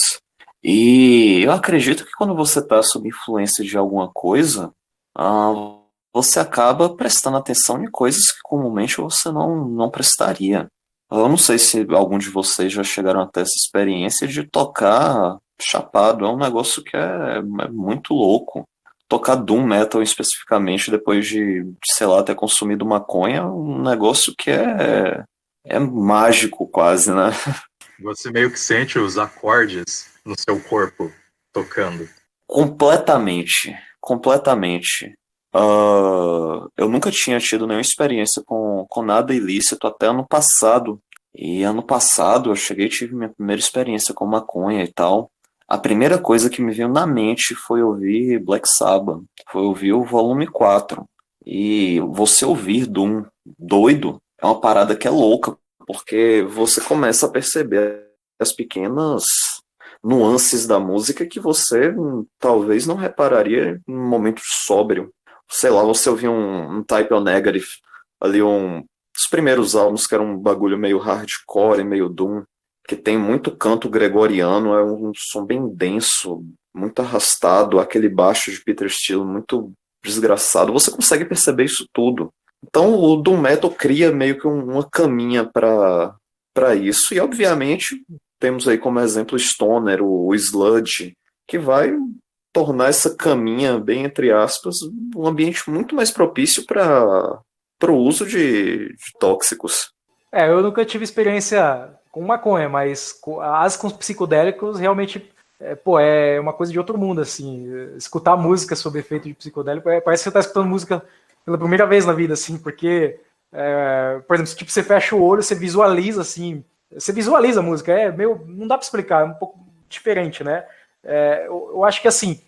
Speaker 4: E eu acredito que quando você está sob influência de alguma coisa, ah, você acaba prestando atenção em coisas que comumente você não prestaria. Eu não sei se algum de vocês já chegaram a ter essa experiência de tocar chapado. É um negócio que é muito louco. Tocar Doom Metal especificamente, depois sei lá, ter consumido maconha, é um negócio que é mágico quase, né?
Speaker 3: Você meio que sente os acordes no seu corpo tocando.
Speaker 4: Completamente, completamente. Eu nunca tinha tido nenhuma experiência com nada ilícito até ano passado. E ano passado eu cheguei e tive minha primeira experiência com maconha e tal. A primeira coisa que me veio na mente foi ouvir Black Sabbath, foi ouvir o volume 4. E você ouvir Doom doido é uma parada que é louca, porque você começa a perceber as pequenas nuances da música que você talvez não repararia em um momento sóbrio. Sei lá, você ouvir um Type O Negative, ali dos primeiros álbuns que era um bagulho meio hardcore, meio doom, que tem muito canto gregoriano, é um som bem denso, muito arrastado, aquele baixo de Peter Steele muito desgraçado. Você consegue perceber isso tudo. Então o Doom Metal cria meio que uma caminha para isso, e obviamente temos aí como exemplo o Stoner, o Sludge, que vai tornar essa caminha, bem entre aspas, um ambiente muito mais propício para o uso de tóxicos.
Speaker 1: Eu nunca tive experiência com maconha, mas as com psicodélicos realmente é uma coisa de outro mundo, assim. Escutar música sob efeito de psicodélico, parece que você tá escutando música pela primeira vez na vida, assim, porque, por exemplo, tipo, você fecha o olho, você visualiza, assim, você visualiza a música, não dá para explicar, é um pouco diferente, né? Eu acho que, assim,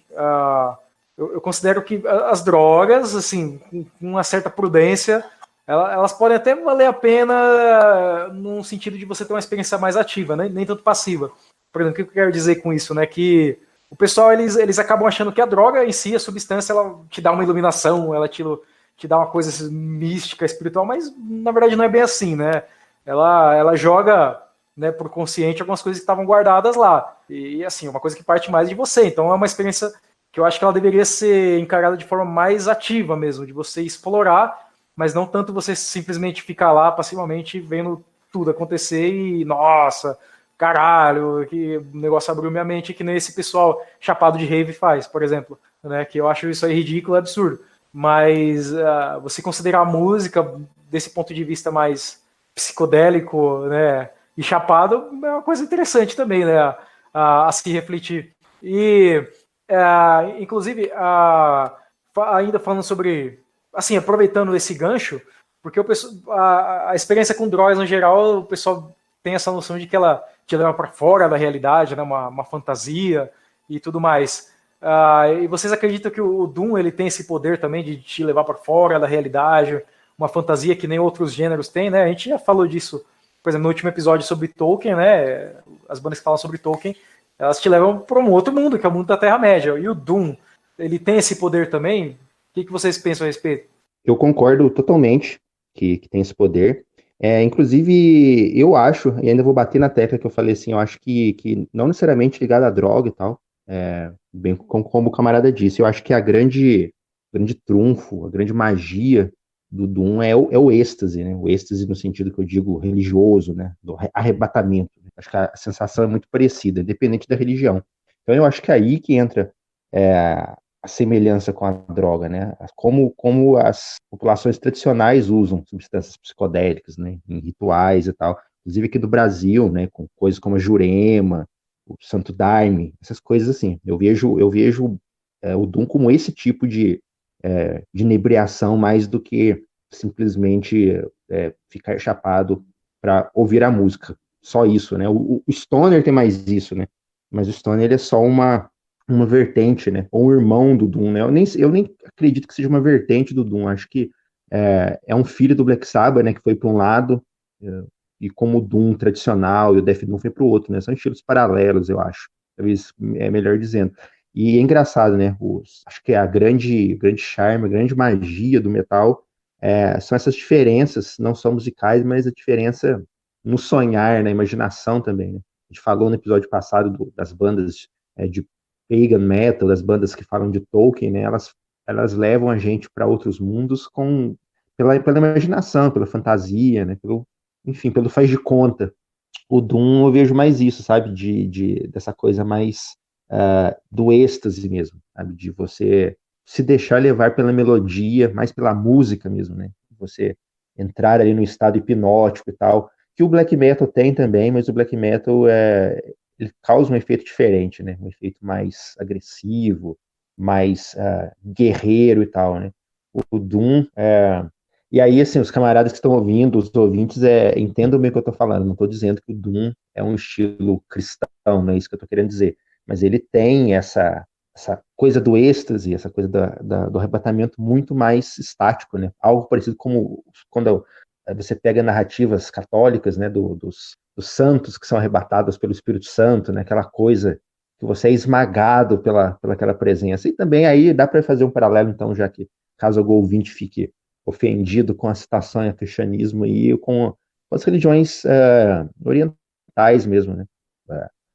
Speaker 1: eu considero que as drogas, assim, com uma certa prudência, elas podem até valer a pena no sentido de você ter uma experiência mais ativa, né? Nem tanto passiva. Por exemplo, o que eu quero dizer com isso, né? Que o pessoal, eles acabam achando que a droga em si, a substância, ela te dá uma iluminação, ela te dá uma coisa mística, espiritual, mas na verdade não é bem assim, né? Ela joga, né, pro consciente algumas coisas que estavam guardadas lá. E assim, uma coisa que parte mais de você. Então é uma experiência que eu acho que ela deveria ser encarada de forma mais ativa mesmo, de você explorar, mas não tanto você simplesmente ficar lá passivamente vendo tudo acontecer e, nossa, caralho, que o negócio abriu minha mente, que nem esse pessoal chapado de rave faz, por exemplo, né, que eu acho isso aí ridículo, absurdo. Mas você considerar a música desse ponto de vista mais psicodélico, né, e chapado, é uma coisa interessante também, né, a se refletir. E, inclusive, ainda falando sobre, assim, aproveitando esse gancho, porque a experiência com drogas, no geral, o pessoal tem essa noção de que ela te leva para fora da realidade, né, uma fantasia e tudo mais. E vocês acreditam que o Doom ele tem esse poder também de te levar para fora da realidade, uma fantasia que nem outros gêneros têm, né? A gente já falou disso, por exemplo, no último episódio sobre Tolkien, né? As bandas que falam sobre Tolkien, elas te levam para um outro mundo, que é o mundo da Terra-média. E o Doom, ele tem esse poder também? O que vocês pensam a respeito?
Speaker 2: Eu concordo totalmente que tem esse poder. Inclusive, eu acho, e ainda vou bater na tecla que eu falei assim, eu acho que não necessariamente ligado à droga e tal, bem como o camarada disse, eu acho que a grande trunfo, a grande magia do Doom é o êxtase, né? O êxtase no sentido que eu digo religioso, né? Do arrebatamento. Acho que a sensação é muito parecida, independente da religião. Então eu acho que é aí que entra a semelhança com a droga, né? Como as populações tradicionais usam substâncias psicodélicas, né? Em rituais e tal. Inclusive aqui do Brasil, né? Com coisas como a Jurema, o Santo Daime, essas coisas assim. Eu vejo o Doom como esse tipo de inebriação mais do que simplesmente ficar chapado para ouvir a música. Só isso, né? O Stoner tem mais isso, né? Mas o Stoner ele é só uma uma vertente, né? Ou um irmão do Doom, né? Eu nem acredito que seja uma vertente do Doom. Acho que é um filho do Black Sabbath, né? Que foi para um lado, e como o Doom tradicional e o Death Doom foi para o outro, né? São estilos paralelos, eu acho. Talvez é melhor dizendo. E é engraçado, né? Acho que é grande charme, a grande magia do metal são essas diferenças, não só musicais, mas a diferença no sonhar, na imaginação também, né? A gente falou no episódio passado das bandas de pagan metal, das bandas que falam de Tolkien, né? Elas levam a gente para outros mundos pela imaginação, pela fantasia, né? Enfim, pelo faz de conta. O Doom eu vejo mais isso, sabe? Dessa coisa mais do êxtase mesmo, sabe? De você se deixar levar pela melodia, mais pela música mesmo, né? Você entrar ali no estado hipnótico e tal, que o black metal tem também, mas o black metal ele causa um efeito diferente, né? Um efeito mais agressivo, mais guerreiro e tal, né? O Doom e aí, assim, os camaradas que estão ouvindo, os ouvintes, entendam bem o que eu estou falando. Não estou dizendo que o Doom é um estilo cristão, não é isso que eu estou querendo dizer. Mas ele tem essa coisa do êxtase, essa coisa do arrebatamento muito mais estático, né? Algo parecido como quando você pega narrativas católicas, né, dos santos que são arrebatados pelo Espírito Santo, né? Aquela coisa que você é esmagado pela aquela presença. E também aí dá para fazer um paralelo, então, já que caso algum ouvinte fique ofendido com a citação ao cristianismo e com as religiões orientais mesmo, né?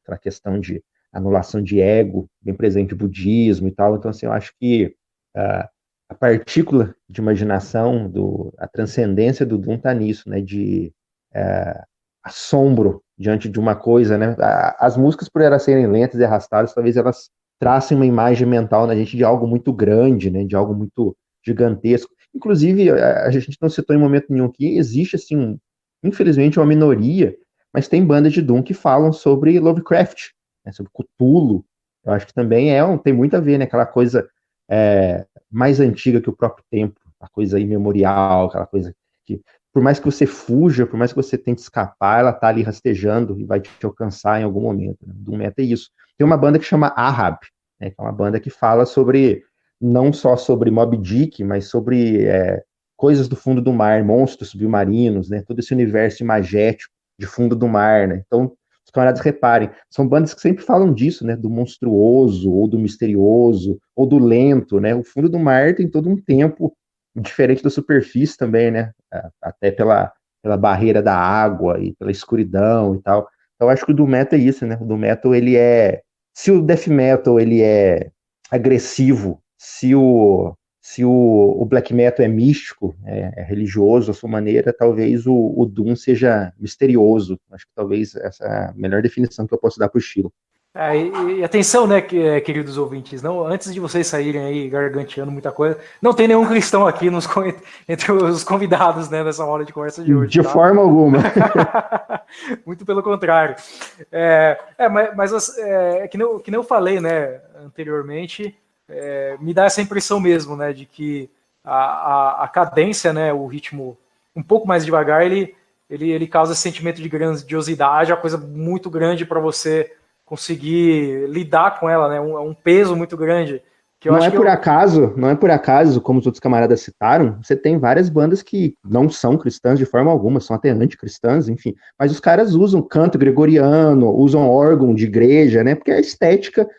Speaker 2: Aquela questão de anulação de ego, bem presente no budismo e tal. Então, assim, eu acho que a partícula de imaginação, a transcendência do Doom está nisso, né? De assombro diante de uma coisa, né? As músicas, por elas serem lentas e arrastadas, talvez elas tracem uma imagem mental na gente de algo muito grande, né? De algo muito gigantesco. Inclusive, a gente não citou em momento nenhum que existe, assim, infelizmente, uma minoria, mas tem bandas de Doom que falam sobre Lovecraft, né, sobre Cthulhu. Eu acho que também tem muito a ver, né? Aquela coisa mais antiga que o próprio tempo, a coisa imemorial, aquela coisa que, por mais que você fuja, por mais que você tente escapar, ela tá ali rastejando e vai te alcançar em algum momento. Né? Doom é isso. Tem uma banda que chama Ahab, né, que é uma banda que fala sobre não só sobre Moby Dick, mas sobre coisas do fundo do mar, monstros submarinos, né? Todo esse universo imagético de fundo do mar, né? Então, os camaradas reparem, são bandas que sempre falam disso, né? Do monstruoso, ou do misterioso, ou do lento, né? O fundo do mar tem todo um tempo diferente da superfície também, né? Até pela barreira da água e pela escuridão e tal. Então, eu acho que o Doom Metal é isso, né? O Doom Metal, ele se o Death Metal, ele é agressivo, se o black metal é místico, é religioso à sua maneira, talvez o Doom seja misterioso. Acho que talvez essa é a melhor definição que eu posso dar para o estilo.
Speaker 1: E atenção, né, queridos ouvintes, não, antes de vocês saírem aí garganteando muita coisa, não tem nenhum cristão aqui entre os convidados, né, nessa hora de conversa de hoje.
Speaker 2: De forma alguma.
Speaker 1: Muito pelo contrário. Mas que nem eu falei, né, anteriormente, me dá essa impressão mesmo, né, de que a cadência, né, o ritmo um pouco mais devagar, ele causa esse sentimento de grandiosidade, a coisa muito grande para você conseguir lidar com ela, né? Um peso muito grande. Que eu
Speaker 2: não
Speaker 1: acho
Speaker 2: é por acaso, não é por acaso, como os outros camaradas citaram, você tem várias bandas que não são cristãs de forma alguma, são até anticristãs, enfim, mas os caras usam canto gregoriano, usam órgão de igreja, né? Porque a estética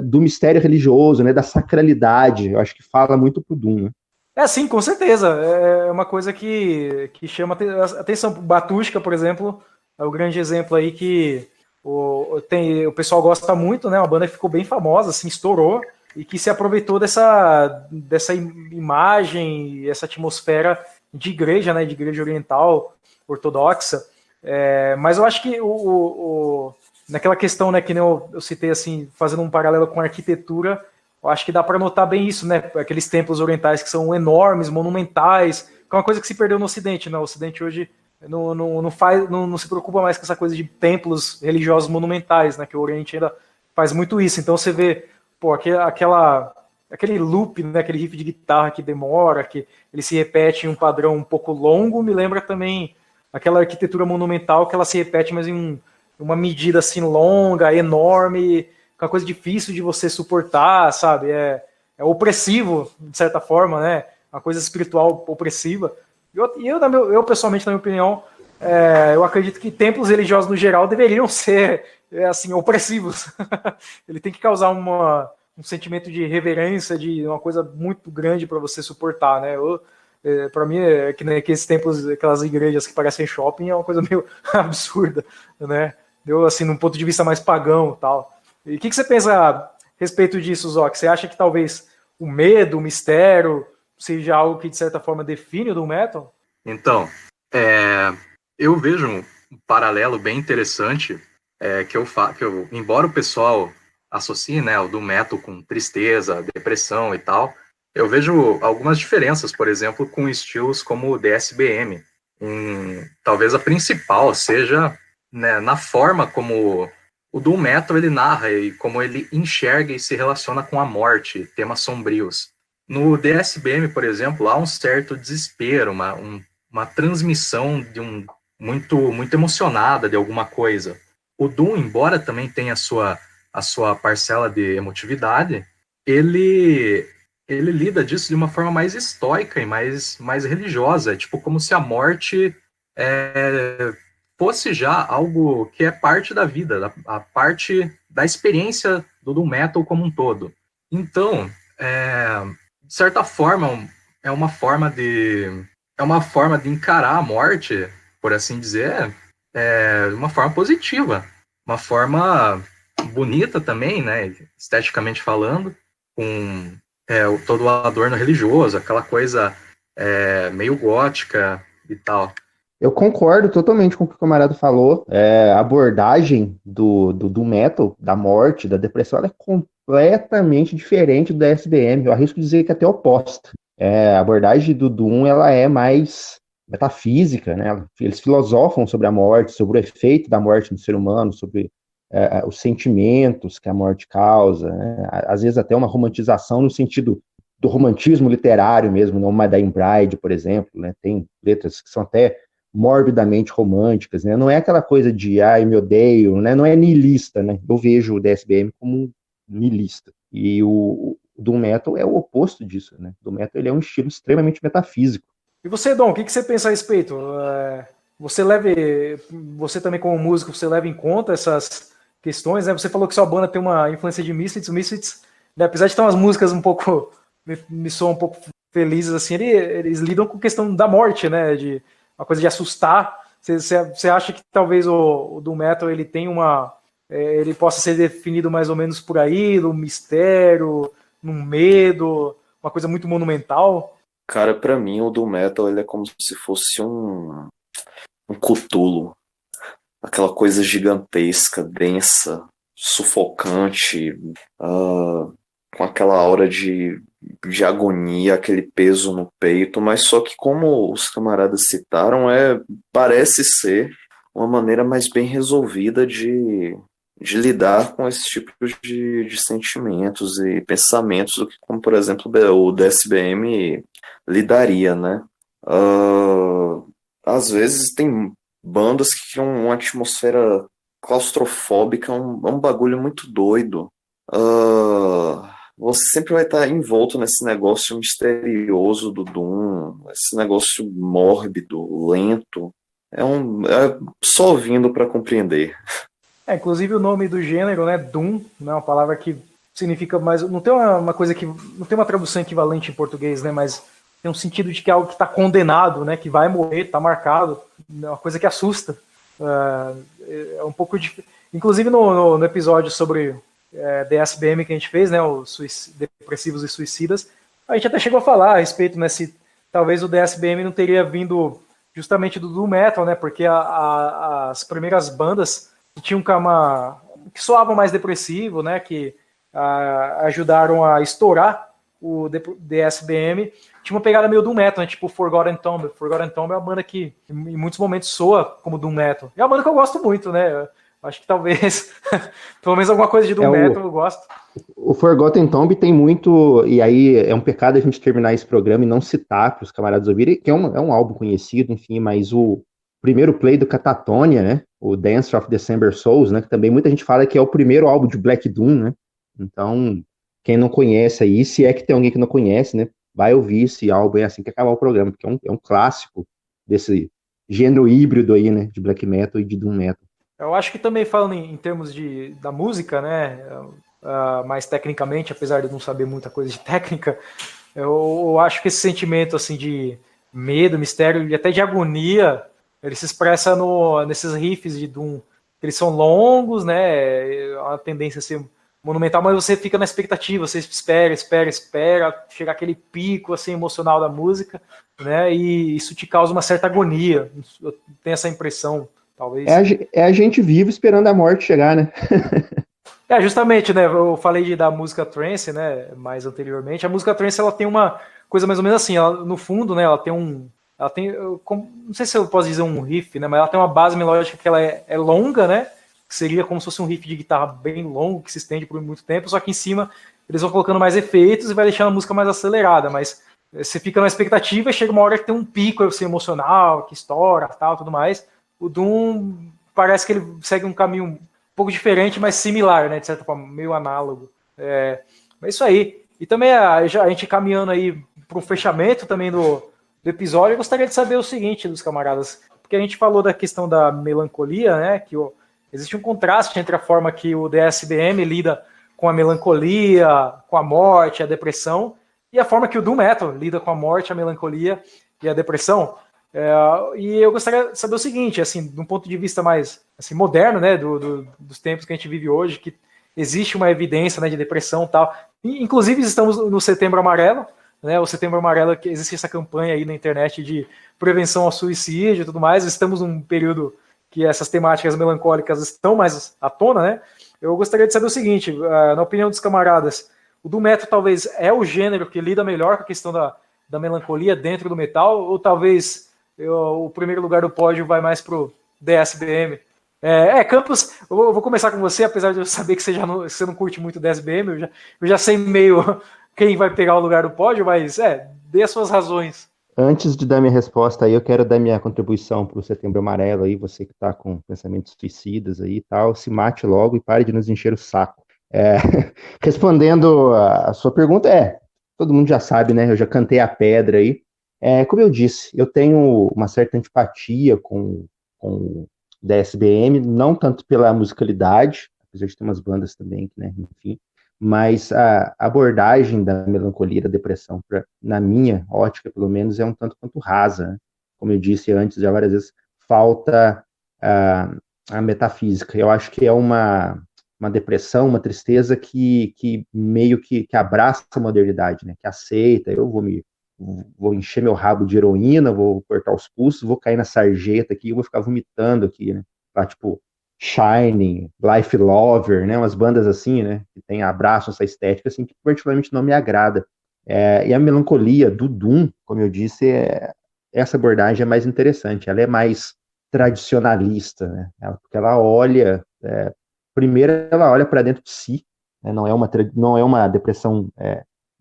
Speaker 2: do mistério religioso, né? Da sacralidade, eu acho que fala muito pro Doom, né?
Speaker 1: Sim, com certeza. É uma coisa que chama atenção. Batushka, por exemplo, é o grande exemplo aí que o pessoal gosta muito, né? Uma banda que ficou bem famosa, assim, estourou, e que se aproveitou dessa imagem, essa atmosfera de igreja, né? De igreja oriental, ortodoxa. Mas eu acho que naquela questão, né, que eu citei, assim, fazendo um paralelo com a arquitetura, eu acho que dá para notar bem isso, né? Aqueles templos orientais que são enormes, monumentais, que é uma coisa que se perdeu no Ocidente, né? O Ocidente hoje não se preocupa mais com essa coisa de templos religiosos monumentais, né? Que o Oriente ainda faz muito isso. Então você vê, aquele loop, né? Aquele riff de guitarra que demora, que ele se repete em um padrão um pouco longo, me lembra também aquela arquitetura monumental que ela se repete, mas em uma medida assim longa, enorme, uma coisa difícil de você suportar, sabe? É opressivo, de certa forma, né? Uma coisa espiritual opressiva. Eu pessoalmente, na minha opinião, eu acredito que templos religiosos, no geral, deveriam ser, assim, opressivos. Ele tem que causar um sentimento de reverência, de uma coisa muito grande para você suportar, né? Para mim, que nem aqueles templos, aquelas igrejas que parecem shopping, é uma coisa meio absurda, né? Deu, assim, num ponto de vista mais pagão e tal. E o que você pensa a respeito disso, Zoc? Você acha que talvez o medo, o mistério, seja algo que, de certa forma, define o Doom Metal?
Speaker 3: Então, eu vejo um paralelo bem interessante, embora o pessoal associe, né, o Doom Metal com tristeza, depressão e tal, eu vejo algumas diferenças, por exemplo, com estilos como o DSBM. Talvez a principal seja, né, na forma como o Doom Metal ele narra e como ele enxerga e se relaciona com a morte, temas sombrios. No DSBM, por exemplo, há um certo desespero, uma transmissão de muito, muito emocionada de alguma coisa. O Doom, embora também tenha a sua parcela de emotividade, ele lida disso de uma forma mais estoica e mais religiosa. É tipo como se a morte fosse já algo que é parte da vida, a parte da experiência do Doom Metal como um todo. Então, de certa forma, é uma forma de encarar a morte, por assim dizer, de uma forma positiva, uma forma bonita também, né, esteticamente falando, com todo o adorno religioso, aquela coisa meio gótica e tal.
Speaker 2: Eu concordo totalmente com o que o camarada falou. A abordagem do metal, da morte, da depressão, ela é completamente diferente do SBM. Eu arrisco dizer que é até oposta. A abordagem do Doom, ela é mais metafísica, né? Eles filosofam sobre a morte, sobre o efeito da morte no ser humano, sobre os sentimentos que a morte causa, né? Às vezes até uma romantização no sentido do romantismo literário mesmo, não uma Dying Bride, por exemplo, né? Tem letras que são até morbidamente românticas, né? Não é aquela coisa de, ai, me odeio, né? Não é niilista, né? Eu vejo o DSBM como um niilista. E o Doom Metal é o oposto disso, né? O Doom Metal ele é um estilo extremamente metafísico.
Speaker 1: E você, Dom, o que você pensa a respeito? Você também como músico, você leva em conta essas questões, né? Você falou que sua banda tem uma influência de Misfits. O Misfits, né, apesar de ter umas músicas um pouco, me soam um pouco felizes, assim, eles lidam com a questão da morte, né? De uma coisa de assustar. Você acha que talvez o Doom Metal ele tem ele possa ser definido mais ou menos por aí, no mistério, num medo, uma coisa muito monumental?
Speaker 4: Cara, pra mim o Doom Metal ele é como se fosse um Cthulhu. Aquela coisa gigantesca, densa, sufocante, com aquela aura de agonia, aquele peso no peito, mas só que como os camaradas citaram, parece ser uma maneira mais bem resolvida de lidar com esse tipo de sentimentos e pensamentos do que, como por exemplo, o DSBM lidaria, né? Às vezes tem bandas que criam uma atmosfera claustrofóbica, é um bagulho muito doido. Você sempre vai estar envolto nesse negócio misterioso do Doom, esse negócio mórbido, lento. É só ouvindo para compreender.
Speaker 1: Inclusive o nome do gênero, né, Doom, né, uma palavra que significa mais, não tem uma coisa que não tem uma tradução equivalente em português, né, mas tem um sentido de que é algo que está condenado, né, que vai morrer, está marcado, é uma coisa que assusta. É um pouco de, inclusive no episódio sobre DSBM que a gente fez, né, os depressivos e suicidas, a gente até chegou a falar a respeito, né, se talvez o DSBM não teria vindo justamente do Doom Metal, né, porque as primeiras bandas tinham que soavam mais depressivo, né, que ajudaram a estourar o DSBM, tinha uma pegada meio Doom Metal, né, tipo Forgotten Tomb. Forgotten Tomb é uma banda que em muitos momentos soa como Doom Metal. É uma banda que eu gosto muito, né, acho que talvez pelo menos alguma coisa de Doom Metal eu gosto.
Speaker 2: O Forgotten Tomb tem muito, e aí é um pecado a gente terminar esse programa e não citar para os camaradas ouvirem, que é um álbum conhecido, enfim, mas o primeiro play do Catatonia, né? O Dance of December Souls, né? Que também muita gente fala que é o primeiro álbum de Black Doom, né? Então, quem não conhece aí, se é que tem alguém que não conhece, né? Vai ouvir esse álbum assim que acabar o programa, porque é um clássico desse gênero híbrido aí, né? De black metal e de doom metal.
Speaker 1: Eu acho que também falando em termos da música, né? Mais tecnicamente, apesar de eu não saber muita coisa de técnica, eu acho que esse sentimento assim de medo, mistério e até de agonia, ele se expressa nesses riffs de Doom. Eles são longos, né? É uma tendência a ser monumental, mas você fica na expectativa, você espera, chegar aquele pico assim emocional da música, né? E isso te causa uma certa agonia. Eu tenho essa impressão, talvez.
Speaker 2: É a gente vivo esperando a morte chegar, né?
Speaker 1: Justamente, né? Eu falei da música trance, né? Mais anteriormente. A música trance, ela tem uma coisa mais ou menos assim. Ela, no fundo, né? Ela tem, não sei se eu posso dizer um riff, né? Mas ela tem uma base melódica que ela é longa, né? Que seria como se fosse um riff de guitarra bem longo que se estende por muito tempo. Só que em cima eles vão colocando mais efeitos e vai deixando a música mais acelerada. Mas você fica na expectativa e chega uma hora que tem um pico assim, emocional, que estoura, tal, tudo mais. O Doom parece que ele segue um caminho um pouco diferente, mas similar, né? De certa forma, meio análogo. Mas isso aí. E também a gente caminhando aí para um fechamento também do episódio, eu gostaria de saber o seguinte dos camaradas, porque a gente falou da questão da melancolia, né? Que existe um contraste entre a forma que o DSBM lida com a melancolia, com a morte, a depressão, e a forma que o Doom Metal lida com a morte, a melancolia e a depressão. E eu gostaria de saber o seguinte, assim, de um ponto de vista mais assim, moderno, né, dos tempos que a gente vive hoje, que existe uma evidência, né, de depressão e tal. Inclusive, estamos no Setembro Amarelo, né, o Setembro Amarelo, que existe essa campanha aí na internet de prevenção ao suicídio e tudo mais. Estamos num período que essas temáticas melancólicas estão mais à tona, né? Eu gostaria de saber o seguinte, na opinião dos camaradas, o Doom Metal talvez é o gênero que lida melhor com a questão da melancolia dentro do metal, ou talvez o primeiro lugar do pódio vai mais pro DSBM. Campos, eu vou começar com você, apesar de eu saber que você não curte muito DSBM, eu já sei meio quem vai pegar o lugar do pódio, mas dê as suas razões.
Speaker 2: Antes de dar minha resposta aí, eu quero dar minha contribuição para o Setembro Amarelo aí, você que está com pensamentos suicidas aí e tal, se mate logo e pare de nos encher o saco. Respondendo a sua pergunta, todo mundo já sabe, né? Eu já cantei a pedra aí. Como eu disse, eu tenho uma certa antipatia com o DSBM, não tanto pela musicalidade, apesar de ter umas bandas também, né? Enfim, mas a abordagem da melancolia e da depressão, na minha ótica, pelo menos, é um tanto quanto rasa, né? Como eu disse antes, já várias vezes, falta a metafísica. Eu acho que é uma depressão, uma tristeza que meio que abraça a modernidade, né? Que aceita, eu vou encher meu rabo de heroína, vou cortar os pulsos, vou cair na sarjeta aqui, vou ficar vomitando aqui, né? Lá, tipo, Shining, Life Lover, né? Umas bandas assim, né? Que tem abraço, essa estética, assim, que particularmente não me agrada. E a melancolia do Doom, como eu disse, essa abordagem é mais interessante, ela é mais tradicionalista, né? Porque ela olha, primeiro ela olha para dentro de si, né? Não é uma depressão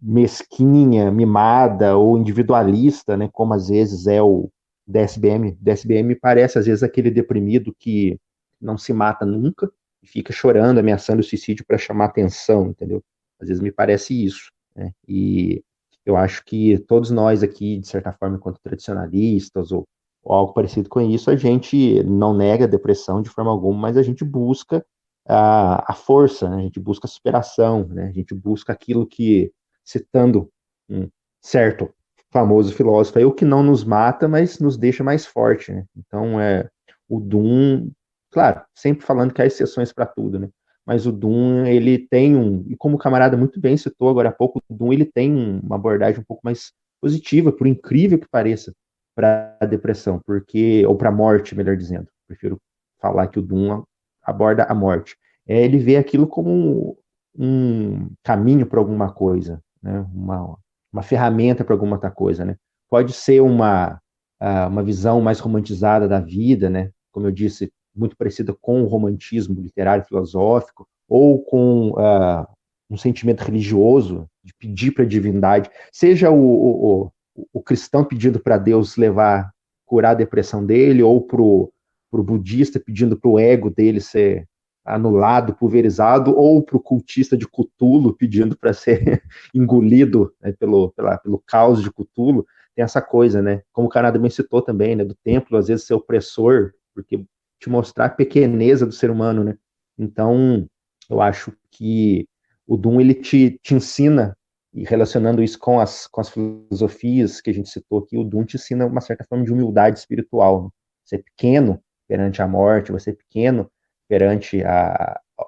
Speaker 2: mesquinha, mimada ou individualista, né? Como às vezes é o DSBM. DSBM parece às vezes aquele deprimido que não se mata nunca e fica chorando, ameaçando o suicídio para chamar atenção, entendeu? Às vezes me parece isso, né? E eu acho que todos nós aqui, de certa forma, enquanto tradicionalistas ou algo parecido com isso, a gente não nega a depressão de forma alguma, mas a gente busca a força, né? A gente busca a superação, né? A gente busca aquilo que, citando um certo famoso filósofo, é o que não nos mata, mas nos deixa mais forte, né? Então, o Doom, claro, sempre falando que há exceções para tudo, né? Mas o Doom, ele tem e como o camarada muito bem citou agora há pouco, o Doom, ele tem uma abordagem um pouco mais positiva, por incrível que pareça, para a depressão, ou para a morte, melhor dizendo. Prefiro falar que o Doom aborda a morte. Ele vê aquilo como um caminho para alguma coisa, né? Uma ferramenta para alguma outra coisa, né? Pode ser uma visão mais romantizada da vida, né? Como eu disse, muito parecida com o romantismo literário filosófico, ou com um sentimento religioso, de pedir para a divindade, seja o cristão pedindo para Deus levar curar a depressão dele, ou pro budista pedindo pro ego dele ser anulado, pulverizado, ou pro cultista de Cthulhu pedindo para ser engolido, né, pelo caos de Cthulhu. Tem essa coisa, né? Como o Kanada bem citou também, né? Do templo, às vezes, ser opressor, porque te mostrar a pequeneza do ser humano, né? Então, eu acho que o Doom, ele te ensina, e relacionando isso com as filosofias que a gente citou aqui, o Doom te ensina uma certa forma de humildade espiritual, né? Ser pequeno perante a morte, você pequeno perante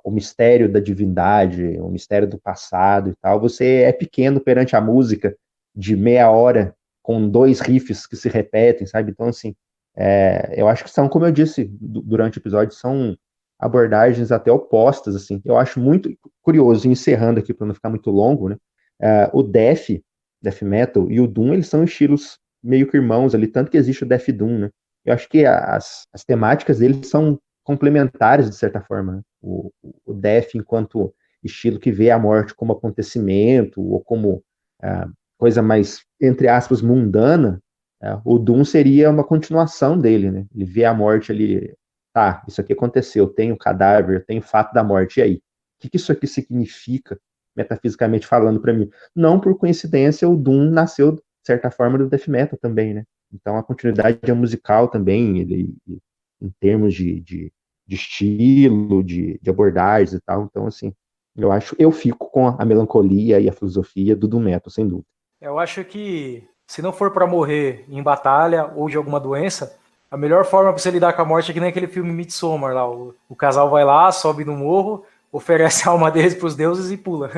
Speaker 2: o mistério da divindade, o mistério do passado e tal. Você é pequeno perante a música de meia hora com 2 riffs que se repetem, sabe? Então, assim, eu acho que são, como eu disse durante o episódio, são abordagens até opostas, assim. Eu acho muito curioso, encerrando aqui para não ficar muito longo, né? O death metal e o doom, eles são estilos meio que irmãos ali, tanto que existe o death doom, né? Eu acho que as temáticas deles são complementares, de certa forma, né? O death enquanto estilo que vê a morte como acontecimento, ou como coisa mais, entre aspas, mundana, o Doom seria uma continuação dele, né? Ele vê a morte ali, tá, isso aqui aconteceu, tem o cadáver, tem o fato da morte, e aí? O que isso aqui significa, metafisicamente falando, para mim? Não por coincidência, o Doom nasceu, de certa forma, do death metal também, né? Então a continuidade é musical também, ele, em termos de estilo, de abordagens e tal. Então, assim, eu fico com a melancolia e a filosofia do Doom metal, sem dúvida.
Speaker 1: Eu acho que, se não for para morrer em batalha ou de alguma doença, a melhor forma para você lidar com a morte é que nem aquele filme Midsommar lá. O casal vai lá, sobe no morro, oferece a alma deles pros deuses e pula.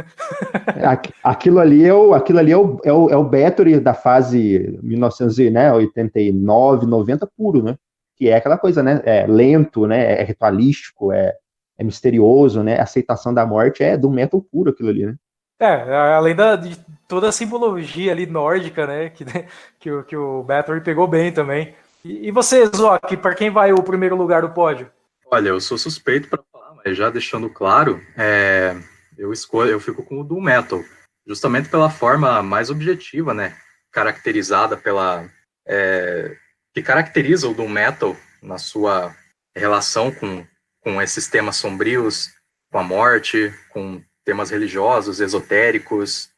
Speaker 2: Aquilo ali é o Bathory da fase 1989, 90 puro, né? Que é aquela coisa, né? É lento, né? É ritualístico, é misterioso, né? A aceitação da morte é do metal puro aquilo ali, né?
Speaker 1: Além de toda a simbologia ali nórdica, né? Que o Bathory pegou bem também. E você, Zoc, para quem vai o primeiro lugar do pódio?
Speaker 3: Olha, eu sou suspeito para falar, mas já deixando claro, eu fico com o Doom Metal, justamente pela forma mais objetiva, né? Caracterizada que caracteriza o Doom Metal na sua relação com esses temas sombrios, com a morte, com temas religiosos, esotéricos,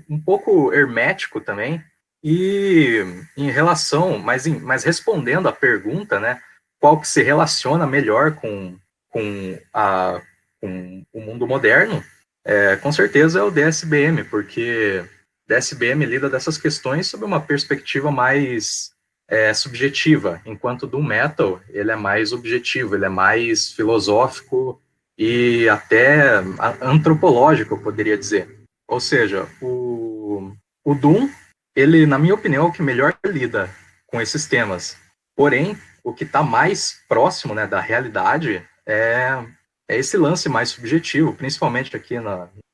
Speaker 3: um pouco hermético também, e em relação, mas respondendo à pergunta, né, qual que se relaciona melhor com o mundo moderno, com certeza é o DSBM, porque DSBM lida dessas questões sob uma perspectiva mais subjetiva, enquanto o Doom Metal ele é mais objetivo, ele é mais filosófico e até antropológico, eu poderia dizer. Ou seja, o Doom, ele, na minha opinião, é o que melhor lida com esses temas. Porém, o que está mais próximo, né, da realidade é esse lance mais subjetivo, principalmente aqui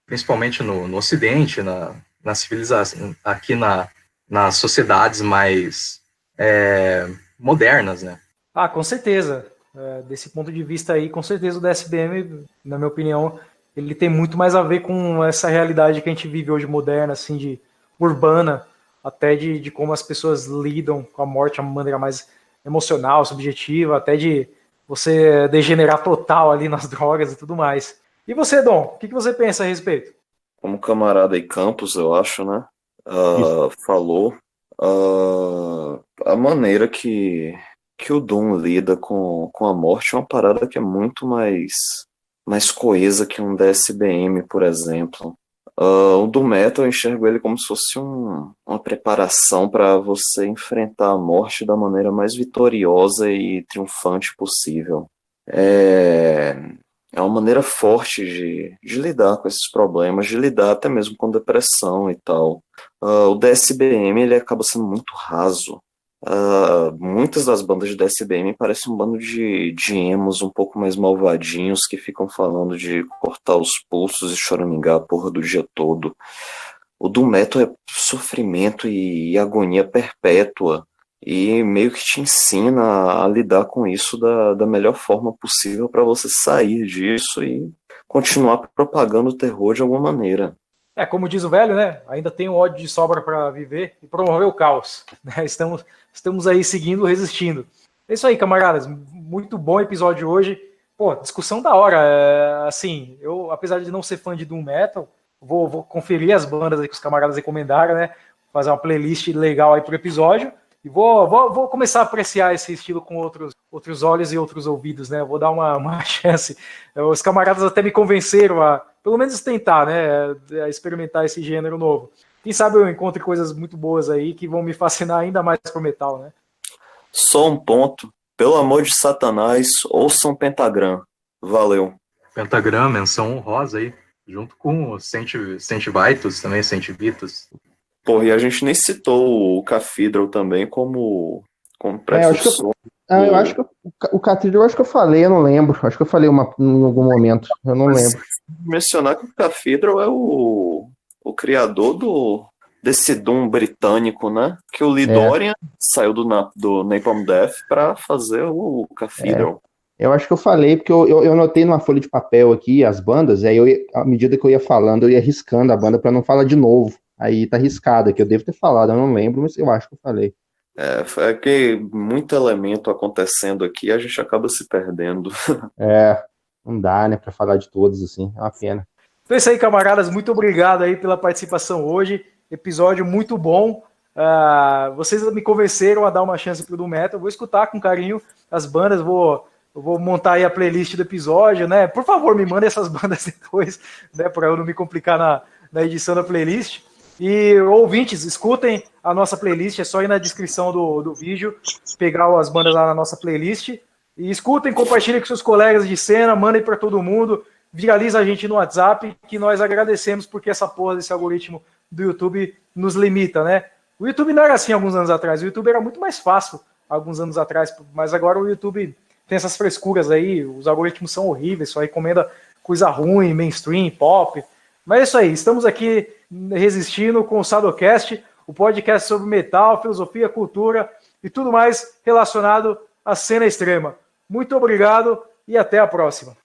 Speaker 3: principalmente no Ocidente, na civilização, aqui nas sociedades mais modernas, né?
Speaker 1: Com certeza. Desse ponto de vista aí, com certeza o DSBM, na minha opinião, ele tem muito mais a ver com essa realidade que a gente vive hoje moderna, assim, de urbana, até de como as pessoas lidam com a morte de uma maneira mais emocional, subjetiva, até de você degenerar total ali nas drogas e tudo mais. E você, Dom, o que você pensa a respeito?
Speaker 4: Como camarada aí Campos, eu acho, né? Falou a maneira que o Doom lida com a morte é uma parada que é muito mais coesa que um DSBM, por exemplo. O Doom Metal eu enxergo ele como se fosse uma preparação para você enfrentar a morte da maneira mais vitoriosa e triunfante possível. É uma maneira forte de lidar com esses problemas, de lidar até mesmo com depressão e tal. O DSBM ele acaba sendo muito raso. Muitas das bandas de DSBM parecem um bando de emos um pouco mais malvadinhos que ficam falando de cortar os pulsos e choramingar a porra do dia todo. O Doom Metal é sofrimento e agonia perpétua e meio que te ensina a lidar com isso da melhor forma possível para você sair disso e continuar propagando o terror de alguma maneira.
Speaker 1: Como diz o velho, né? Ainda tem um ódio de sobra para viver e promover o caos. Né? Estamos aí seguindo, resistindo. É isso aí, camaradas. Muito bom episódio hoje. Pô, discussão da hora. Assim, eu, apesar de não ser fã de Doom Metal, vou conferir as bandas aí que os camaradas recomendaram, né? Fazer uma playlist legal aí pro episódio. E vou começar a apreciar esse estilo com outros olhos e outros ouvidos, né? Vou dar uma chance. Os camaradas até me convenceram a, pelo menos, tentar, né? A experimentar esse gênero novo. Quem sabe eu encontre coisas muito boas aí que vão me fascinar ainda mais pro metal, né?
Speaker 4: Só um ponto. Pelo amor de Satanás, ouçam Pentagram. Valeu.
Speaker 3: Pentagram, menção honrosa aí, junto com o Saint Vitus também, Saint Vitus.
Speaker 4: Porra, e a gente nem citou o Cathedral também como
Speaker 2: precursor. Eu acho que o Cathedral, eu acho que eu falei, eu não lembro. Acho que eu falei em algum momento, eu não lembro.
Speaker 4: Mencionar que o Cathedral é o criador desse Doom britânico, né? Que o Lee Dorian saiu do Napalm Death pra fazer o Cathedral.
Speaker 2: Eu acho que eu falei, porque eu anotei numa folha de papel aqui as bandas, aí à medida que eu ia falando, eu ia riscando a banda pra não falar de novo. Aí tá riscado aqui, eu devo ter falado, eu não lembro, mas eu acho que eu falei.
Speaker 4: É que muito elemento acontecendo aqui, a gente acaba se perdendo.
Speaker 2: Não dá, né, pra falar de todos, assim, é uma pena.
Speaker 1: Então é isso aí, camaradas, muito obrigado aí pela participação hoje, episódio muito bom. Vocês me convenceram a dar uma chance pro Doom Metal, vou escutar com carinho as bandas, eu vou montar aí a playlist do episódio, né? Por favor, me mandem essas bandas depois, né? Para eu não me complicar na edição da playlist. E ouvintes, escutem a nossa playlist, é só ir na descrição do vídeo, pegar as bandas lá na nossa playlist. E escutem, compartilhem com seus colegas de cena, mandem para todo mundo, viraliza a gente no WhatsApp, que nós agradecemos porque essa porra desse algoritmo do YouTube nos limita, né? O YouTube não era assim alguns anos atrás, o YouTube era muito mais fácil alguns anos atrás, mas agora o YouTube tem essas frescuras aí, os algoritmos são horríveis, só recomenda coisa ruim, mainstream, pop. Mas é isso aí, estamos aqui resistindo com o Sadocast, o podcast sobre metal, filosofia, cultura e tudo mais relacionado à cena extrema. Muito obrigado e até a próxima.